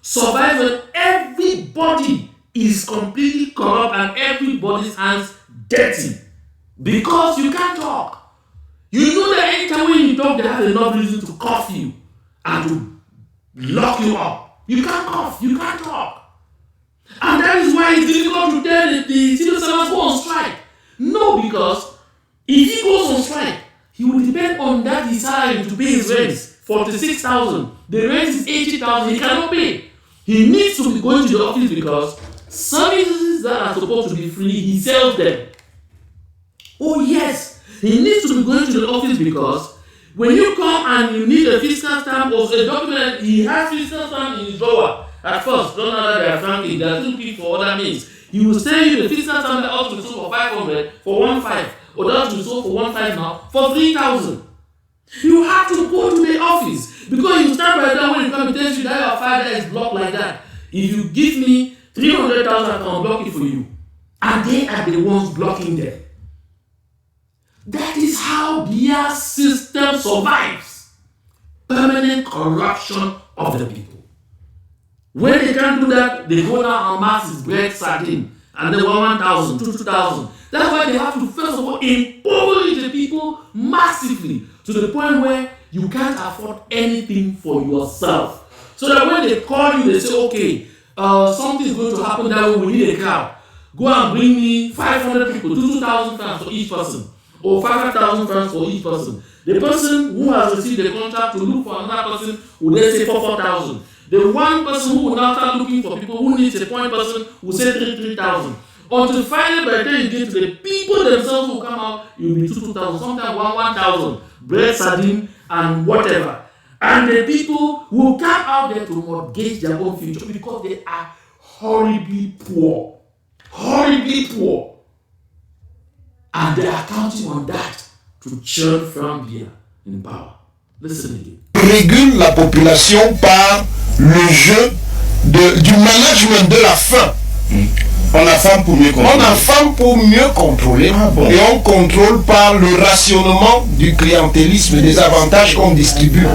survives when everybody is completely corrupt and everybody's hands dirty. Because you can't talk. You know that anytime when you talk, they have enough reason to cuff you and to lock you up. You can't cough, you can't talk. And that is why it's difficult to tell the civil servants go on strike. No, because If he goes on strike, he will depend on that his salary to pay his rent. 46,000. The rent is 80,000. He cannot pay. He needs to be going to the office because services that are supposed to be free, he sells them. Oh yes, he needs to be going to the office because when you come and you need a fiscal stamp or a document, he has fiscal stamp in his drawer. At first, don't know that they are franking, they are still looking for other means. He will sell you the fiscal stamp that ought to be sold for 500 for 1.5, or that ought to be sold for 1.5 now for 3,000. You have to go to the office because you stand right down when you come and tell you that your file is blocked like that. If you give me 300,000, I can block it for you. And they are the ones blocking them. That is how Biya's system survives. Permanent corruption of the people. When they can't do that, they go down and mass his bread sardine. And they want 1,000, 2,000. That's why they have to first of all impoverish the people massively to the point where you can't afford anything for yourself. So that when they call you, they say, okay, something is going to happen that way, we need a crowd. Go and bring me 500 people, 2,000 francs for each person, or 5,000 francs for each person. The person who has received the contract to look for another person will then say 4,000. The one person who will now start looking for people who needs a point person will say 3,000. Until finally, by the time you get to the people themselves who come out, it will be 2,000, sometimes 1,000, bread, sardine, and whatever. And the people will come out there to mortgage their own future because they are horribly poor. Horribly poor. And they are counting on that to churn from Biya in power. Listen again. Régule la population par le jeu du management de la faim. On affame pour mieux contrôler. On affame pour mieux contrôler. Bon. Et on contrôle par le rationnement du clientélisme et des avantages qu'on distribue.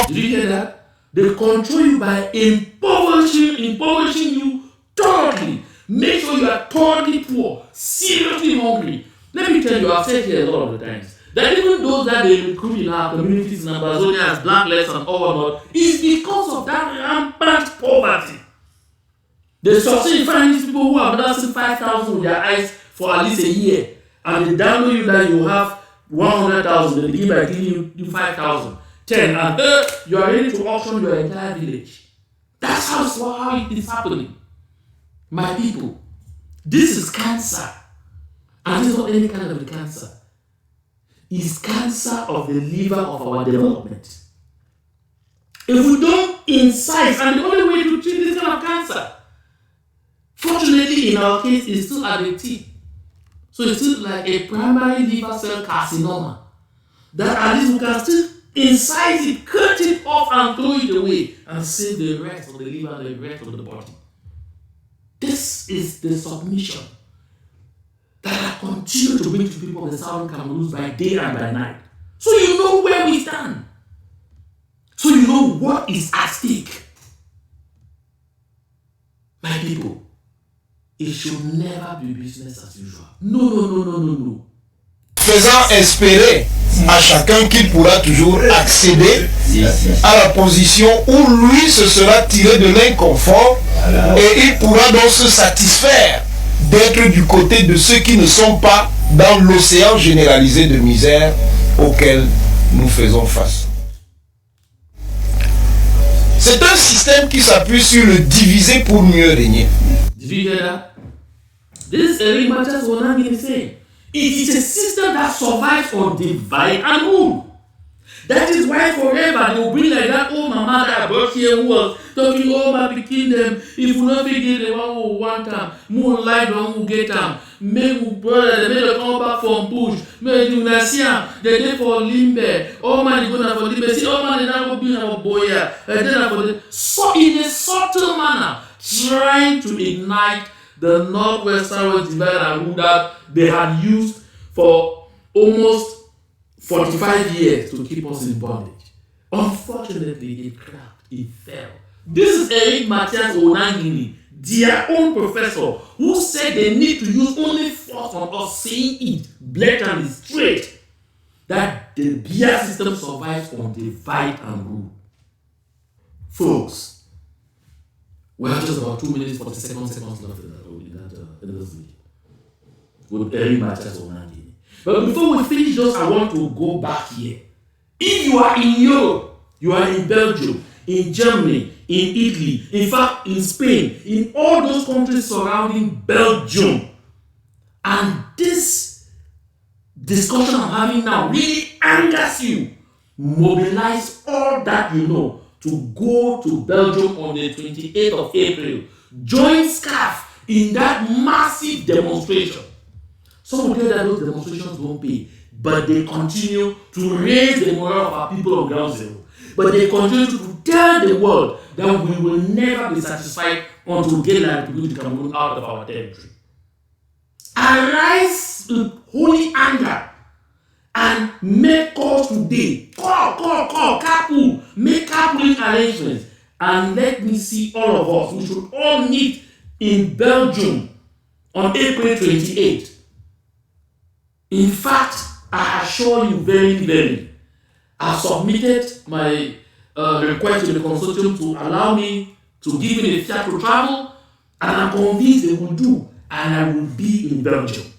Did you hear that? They control you by impoverishing you totally. Make sure you are totally poor, seriously hungry. Let me tell you, I've said here a lot of the times that even those that they recruit in our communities in Amazonia as blacklegs and all whatnot is because of that rampant poverty. They succeed in finding these people who have not seen 5,000 with their eyes for at least a year, and they download you that you have 100,000. They begin by giving you 5,000, 10, and you are ready to auction your entire village. That's how it is happening. My people, this is cancer, and this is not any kind of cancer. It's cancer of the liver of our development. If we don't incise, and the only way to treat this kind of cancer, fortunately in our case, it's still at the tip. So it's still like a primary liver cell carcinoma. That at least we can still incise it, cut it off and throw it away and save the rest of the liver and the rest of the body. This is the submission that I continue to bring to people of the Southern Cameroons by day and by night. So you know where we stand. So you know what is at stake. My people, it should never be business as usual. No. Faisant espérer à chacun qu'il pourra toujours accéder à la position où lui se sera tiré de l'inconfort et il pourra donc se satisfaire d'être du côté de ceux qui ne sont pas dans l'océan généralisé de misère auquel nous faisons face. C'est un système qui s'appuie sur le diviser pour mieux régner. Did you hear that? This is very much as what I'm going to say. It is a system that survives on divide and rule. That is why forever they will bring like that old mama that I brought here who was talking, oh my pikin them, if we not get the one who want them, more light one who get them. Make we brother, they make come back from push. Make you not see them, they dey for limbe. Oh man, they go na for limbe. See, oh man, they not go be na for boya. So in a subtle manner, trying to ignite the northwestern divide and rule that they had used for almost 45 years to keep us in bondage. Unfortunately, it cracked, it fell. This is Eric Matthias Onangini, their own professor, who said they need to use only force on us, saying it blatantly straight, that the Biya system survives on divide and rule. Folks, we have just about 2 minutes, 40 seconds left in this video with Eric Matthias Onangini. But before we finish those, I want to go back here. If you are in Europe, you are in Belgium, in Germany, in Italy, in fact, in Spain, in all those countries surrounding Belgium, and this discussion I'm having now really angers you, mobilize all that you know to go to Belgium on the 28th of April. Join SCAF in that massive demonstration. Some will tell that those demonstrations don't pay, but they continue to raise the morale of our people on ground zero. But they continue to tell the world that we will never be satisfied until we get the Republique of Cameroon out of our territory. Arise with holy anger and make calls today. Call, carpool. Make carpooling arrangements. And let me see all of us. We should all meet in Belgium on April 28th. In fact, I assure you very, I submitted my request to the consortium to allow me to give me the fiat to travel, and I'm convinced they will do, and I will be in Belgium.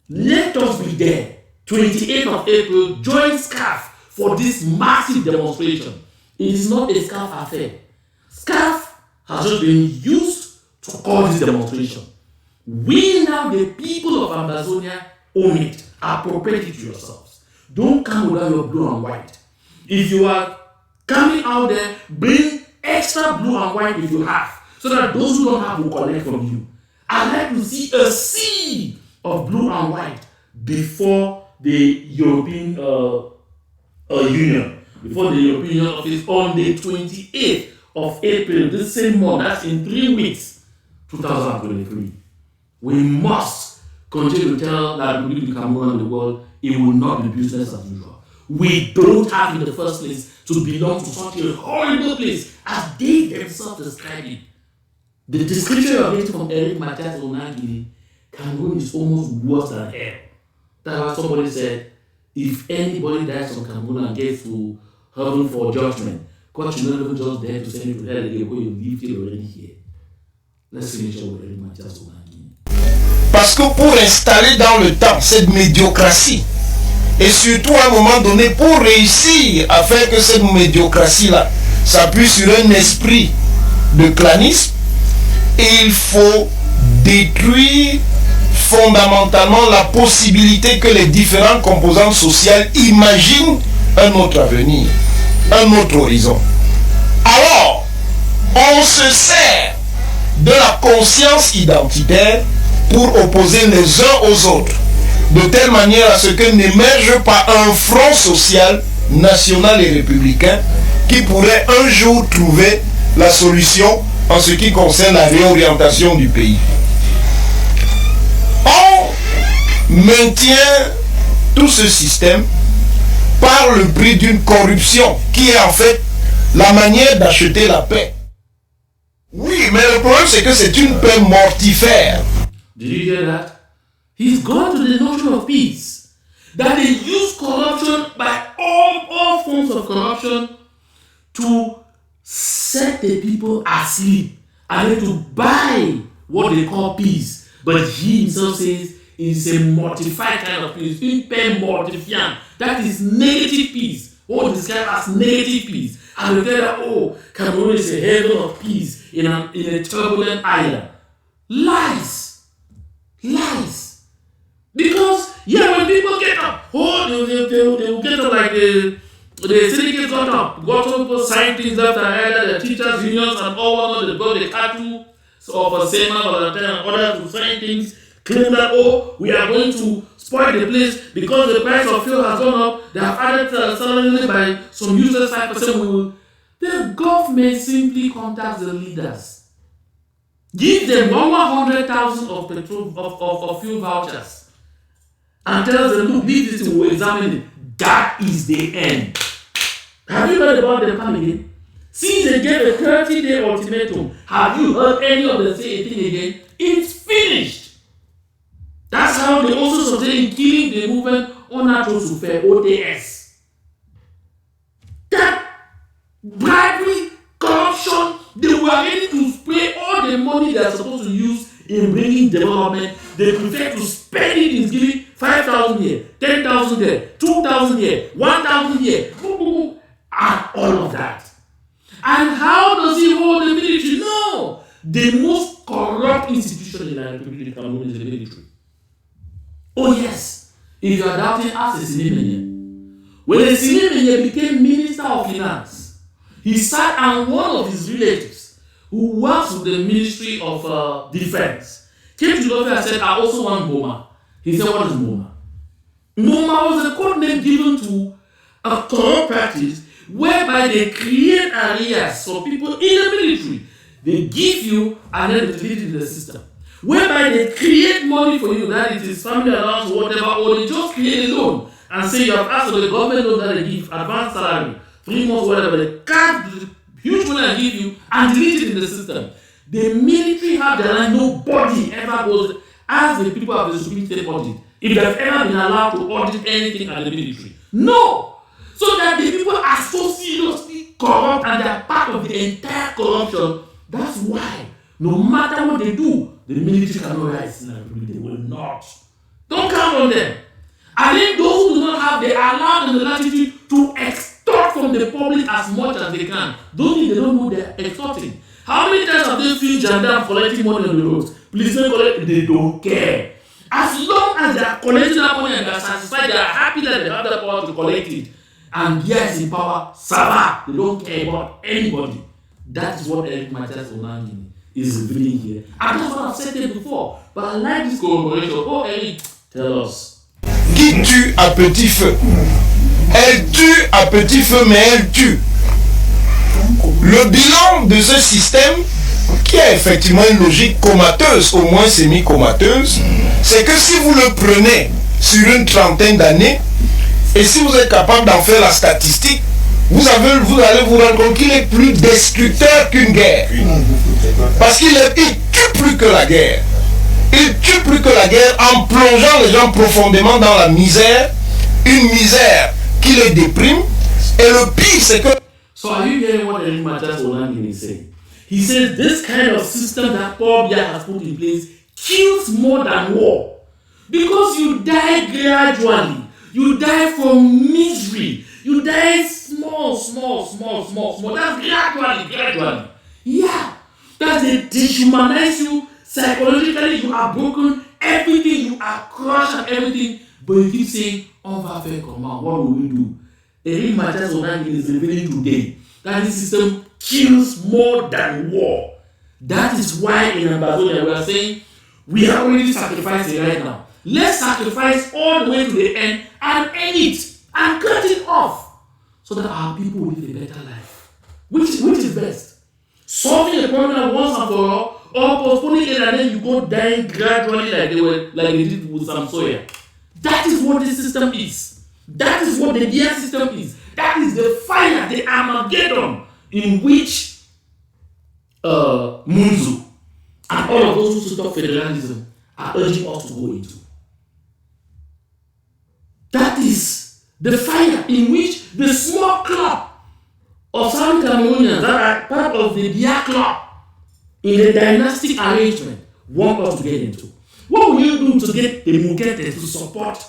Let us be there, 28th of April, join SCAF for this massive demonstration. It is not a SCAF affair. SCAF has just been used to call this demonstration. We now, the people of Amazonia, own it. Appropriate it to yourselves. Don't come without your blue and white. If you are coming out there, bring extra blue and white if you have, so that those who don't have will collect from you. I'd like to see a sea of blue and white before the European Union, before the European Union office on the 28th of April, this same month, that's in 3 weeks, 2023. We must continue to tell that Republique of Cameroon and the world it will not be business as usual. We don't have in the first place to belong to such a horrible place as they themselves describe it. The description you are getting from Eric Matthias Onagini, Cameroon is almost worse than hell. That's why somebody said, if anybody dies from Cameroon and gets to heaven for judgment, God should not even just there to send you to hell again when you live till already here. Let's finish up with Eric Matthias Onagini. Parce que pour installer dans le temps cette médiocratie, et surtout à un moment donné, pour réussir à faire que cette médiocratie-là s'appuie sur un esprit de clanisme, il faut détruire fondamentalement la possibilité que les différentes composantes sociales imaginent un autre avenir, un autre horizon. Alors, on se sert de la conscience identitaire pour opposer les uns aux autres, de telle manière à ce que n'émerge pas un front social, national et républicain qui pourrait un jour trouver la solution en ce qui concerne la réorientation du pays. On maintient tout ce système par le prix d'une corruption qui est en fait la manière d'acheter la paix. Oui, mais le problème c'est que c'est une paix mortifère. Did you hear that? He's gone to the notion of peace. That they use corruption by all forms of corruption to set the people asleep and then to buy what they call peace. But he himself says it's a mortified kind of peace. Une paix mortifiante. That is negative peace. What we describe as negative peace. And they tell that, oh, Cameroon is a heaven of peace in a turbulent island. Lies. Because, when people get up, they will get up like the syndicates got up, sign things after either the teachers' unions and all, they got the cattle of a SEMA, Valentine, and others to sign things, claim that, we are going to spoil the place because the price of fuel has gone up, they have added salary by some users 5%. The government simply contacts the leaders. Give them 100,000 of petrol of fuel vouchers and tells them, look, leave this to examine it. That is the end. Have you heard about them coming in? Since they gave a 30-day ultimatum, have you heard any of them say anything again? It's finished. That's how they also succeed in killing the movement Unnatural Souffert, OTS. That bribery, corruption, they were ready to spray all the money they are supposed to use in bringing development. They prefer to spend spending is giving 5,000 here, 10,000 there, 2,000 here, 1,000 here, and all of that. And how does he hold the military? No! The most corrupt institution in the Republic of Cameroon is the military. Oh yes, if you are doubting, ask a Sinemenye. When the Sinemenye became Minister of Finance, he sat and one of his relatives, who works with the Ministry of Defense, came to the office and said, I also want Boma. He said, what is Boma? Boma was a code name given to a corrupt practice whereby they create areas for people in the military. They give you and then they delete it in the system. Whereby they create money for you, that it is family allowance or whatever, or they just create a loan and say you have asked for the government loan that they give, advance salary, 3 months, whatever, they cut the huge money and give you and delete it in the system. The military have their line, nobody ever goes, as the people of the Supreme State audit, if they have ever been allowed to audit anything at the military. No! So that the people are so seriously corrupt and they are part of the entire corruption. That's why, no matter what they do, the military cannot rise in the Republic. They will not. Don't count on them. I think those who do not have, they are allowed in the latitude to extort from the public as much as they can. Don't think they don't know they're extorting. How many times have they seen gendarmes collecting money on the roads? Policemen collect, they don't care. As long as they are collecting that money and they are satisfied, they are happy that they have the power to collect it. And yes, in power, Sava, they don't care about anybody. That is what Eric Mathias Onangini is revealing here. And that's what I've said there before. But I like this collaboration. Oh, Eric, tell us. Qui tue à petit feu? Elle tue à petit feu, mais elle tue. Le bilan de ce système, qui a effectivement une logique comateuse, au moins semi-comateuse, c'est que si vous le prenez sur une trentaine d'années, et si vous êtes capable d'en faire la statistique, vous allez vous rendre compte qu'il est plus destructeur qu'une guerre. Parce qu'il tue plus que la guerre. Il tue plus que la guerre en plongeant les gens profondément dans la misère, une misère qui les déprime. Et le pire, c'est que... So are you hearing what Eric Mathias Onangini is saying? He says this kind of system that Paul Biya has put in place kills more than war. Because you die gradually. You die from misery. You die small. That's gradually. Yeah. That's they dehumanize you. Psychologically, you are broken. Everything, you are crushed and everything. But you keep saying, on va faire comment? What will we do? Eric Mathias Onangini is revealing today that this system kills more than war. That is why in Ambazonia we are saying, we are already sacrificing right now. Let's sacrifice all the way to the end and end it and cut it off so that our people will live a better life. Which is best? Solving the problem once and for all, or postponing it and then you go dying gradually like they did with Sam Sawyer. That is what this system is. That is what the Biya system is. That is the fire, the Armageddon in which Munzu and all of those who support federalism are urging us to go into. That is the fire in which the small club of Southern Cameroonians that are part of the Biya club in the dynastic arrangement want us to get into. What will you do to get the Mukete to support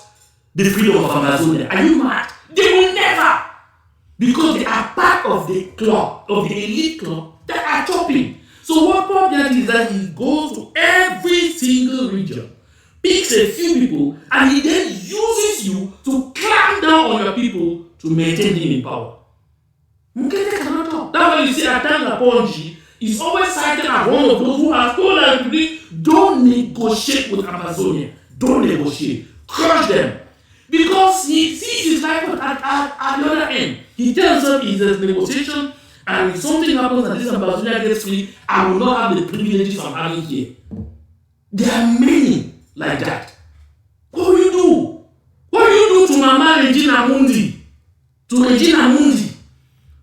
the freedom of Amazonia? Are you mad? They will never! Because they are part of the club, of the elite club that are chopping. So what Paul Biya is that he goes to every single region, picks a few people, and he then uses you to clamp down on your people to maintain him in power. Mukete cannot talk. That's why you see Atanga Ponji is always cited as one of those who has told the Republique, don't negotiate with Amazonia. Don't negotiate. Crush them. Because he sees his life at the other end. He tells them it's a negotiation, and if something happens and this Amazonia gets free, I will not have the privileges I'm having here. There are many like that. What will you do? What will you do to Mama Regina Mundi? To Regina Mundi?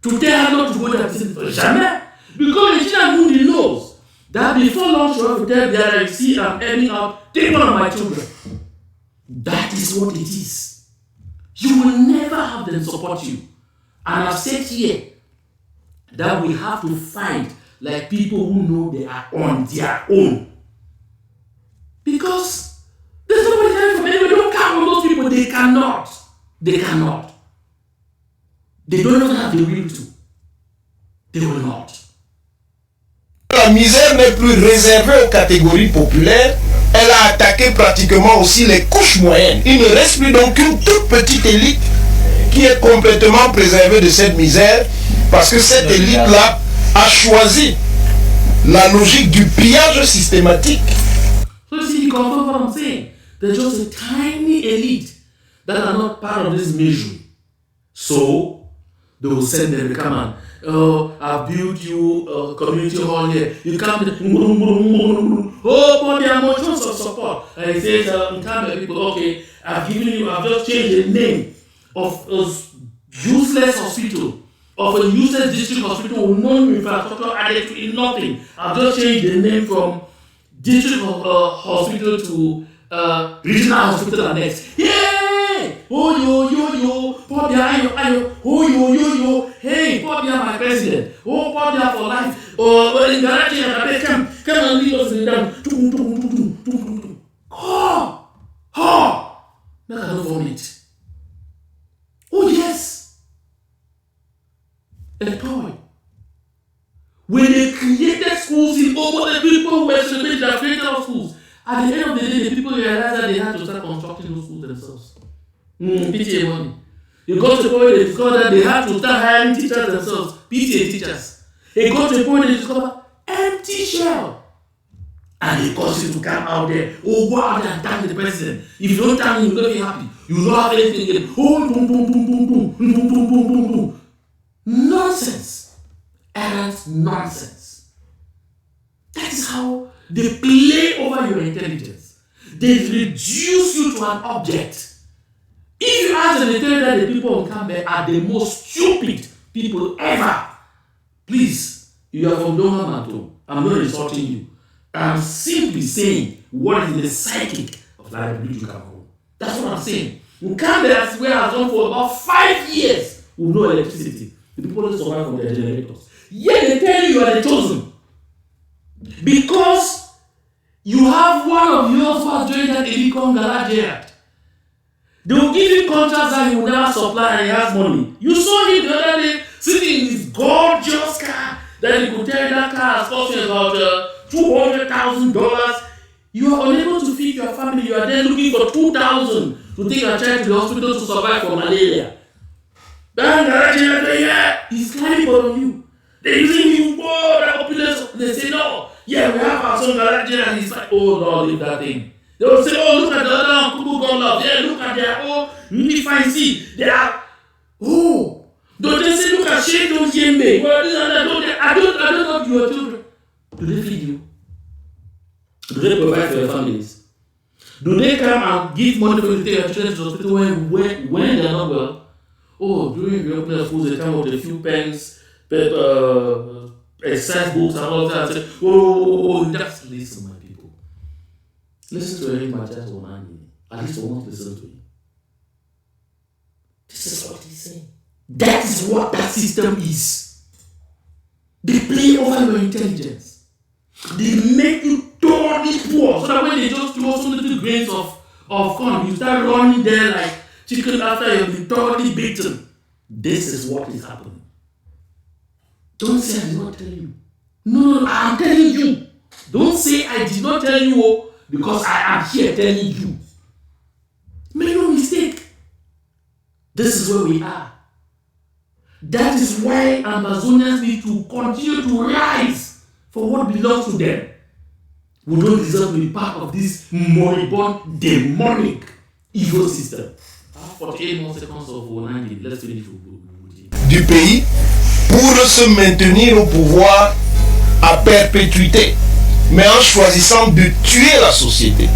To tell her not to go there to visit? Jamais. Because Regina Mundi knows that before long she will have to tell the other, see I'm ending out, take one of my children. That is what it is. You will never have them support you. And I've said here that we have to fight like people who know they are on their own. Because there's nobody They cannot. They don't even have the will to. They will not. La misère n'est plus réservée aux catégories populaires, elle a attaqué pratiquement aussi les couches moyennes. Il ne reste plus donc qu'une toute petite élite qui est complètement préservée de cette misère parce que cette élite-là a choisi la logique du pillage systématique. So you see, you confirm what I'm saying. There's just a tiny elite that are not part of this misery. So they will send them to come on. Oh, I've built you a community hall here. You come to oh, but there are motions of support. And he says, come people, okay, I've just changed the name of a useless hospital, of a useless district hospital with no infrastructure added to it, nothing. I've just changed the name from district hospital to regional hospital annex. Yay! Oh yo, Biya, ayo, oh yo, hey, Biya, my president, oh Biya for life, oh in garage, come and lead us in down. Make I don't vomit. Oh yes, a toy. When they created schools in Obo, the people were celebrating the creator of schools. At the end of the day, the people realized that they had to start constructing those schools themselves. PTA money. It got to the point they discovered that they had to start hiring teachers themselves, PTA teachers. It got to the point they discovered empty shell. And they caused you to come out there. Oh, go out there and thank the president. If you don't thank him, you will not be happy. You will not have anything again. Oh, boom. Nonsense. Errant nonsense. That is how they play over your intelligence. They reduce you to an object. If you ask the that the people on Campbell are the most stupid people ever, please, you are from Donghamato. I'm not insulting you. I'm simply saying what is in the psychic of La Republique du Cameroon. That's what I'm saying. In Campbell, that's where I've done for about 5 years with no electricity. The people don't survive from their generators. Yet they tell you are the chosen. Because you have one of yours who has joined that Elicon Garage Act. They will give him contracts that he will never supply and he has money. You saw him the other day sitting in his gorgeous car that he could tell that car has cost you about $200,000. You are unable to feed your family. You are then looking for $2,000 to take your child to the hospital to survive from malaria. He's climbing on you. They're using you for the population. They say, no, yeah, we have our son garage and he's like, oh, no, leave that thing. They will say, oh, look at the other Kubu God love. Yeah, look at their really fine see. They are, oh. Don't they say, look at Sheikh Yembe. Well, I don't know if your children. Do they feed you? Do they provide for your families? Do they come and give money for you to take your children to the hospital when they're not well? Oh, during the opening of schools, they come out with a few pens, paper, exercise books, and all that. Say, oh, just listen, my people. Listen to Eric Matthias Onani. At least I won't listen to him. This is what he's saying. That is what that system is. They play over your intelligence. They make you totally poor. So that when they just throw some little grains of corn, you start running there like chicken after you've been totally beaten. This is what is happening. Don't say I did not tell you. No, I'm telling you. Don't say I did not tell you because I am here telling you. Make no mistake. This is where we are. That is why Amazonians need to continue to rise for what belongs to them. We don't deserve to be part of this moribund, demonic, evil system. 48 more seconds of 90. Let's finish du pays pour se maintenir au pouvoir à perpétuité, mais en choisissant de tuer la société.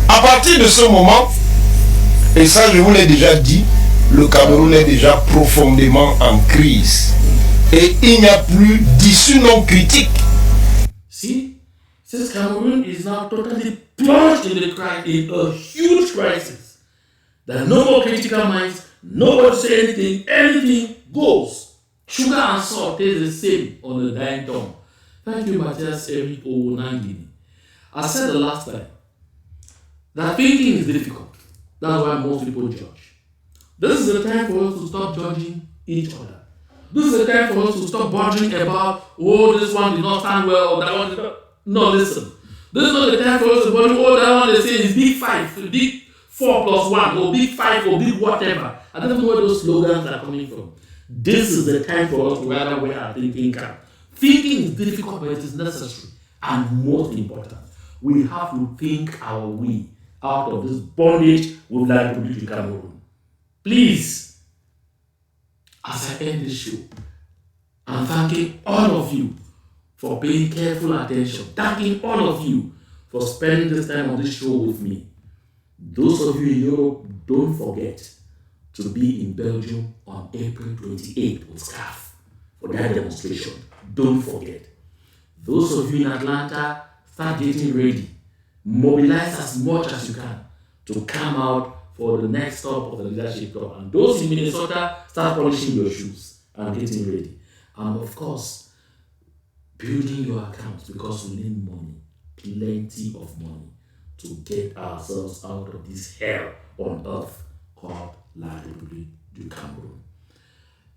À partir de ce moment, et ça je vous l'ai déjà dit, le Cameroun est déjà profondément en crise et il n'y a plus d'issue non critique. See, since Cameroon is now totally plunged in a huge crisis, there are no more critical minds, nobody say anything goes. Sugar and salt taste the same on the dying tongue. Thank you, Matthias Eric Onangini. I said the last time that thinking is difficult. That's why most people judge. This is the time for us to stop judging each other. This is the time for us to stop bothering about, oh, this one did not stand well, or that one did not. No, listen. This is not the time for us to bother, oh, that one they say is big 5, big 4 plus 1, or big 5, or big whatever. I don't know where those slogans are coming from. This is the time for us to rather wear our thinking cap. Thinking is difficult, but it is necessary. And most important, we have to think our way out of this bondage with the Republique du Cameroon. Please, as I end this show, I'm thanking all of you for paying careful attention. Thanking all of you for spending this time on this show with me. Those of you in Europe, don't forget to be in Belgium on April 28th with SCAF for that demonstration. Don't forget. Those of you in Atlanta, start getting ready. Mobilize as much as you can to come out for the next stop of the leadership tour. And those in Minnesota, start polishing your shoes and getting ready. And of course, building your accounts, because we need money, plenty of money, to get ourselves out of this hell on earth called La République du Cameroun.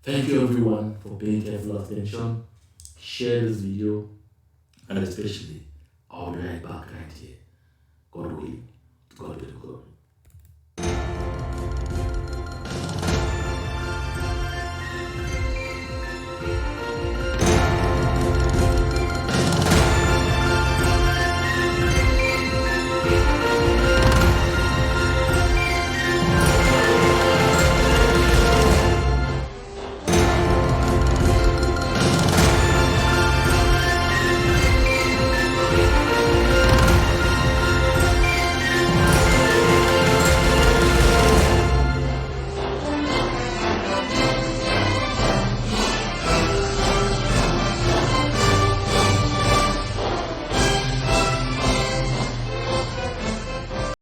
Thank you everyone for paying careful attention. Share this video, and especially I'll be right back right here. God willing, God be the glory.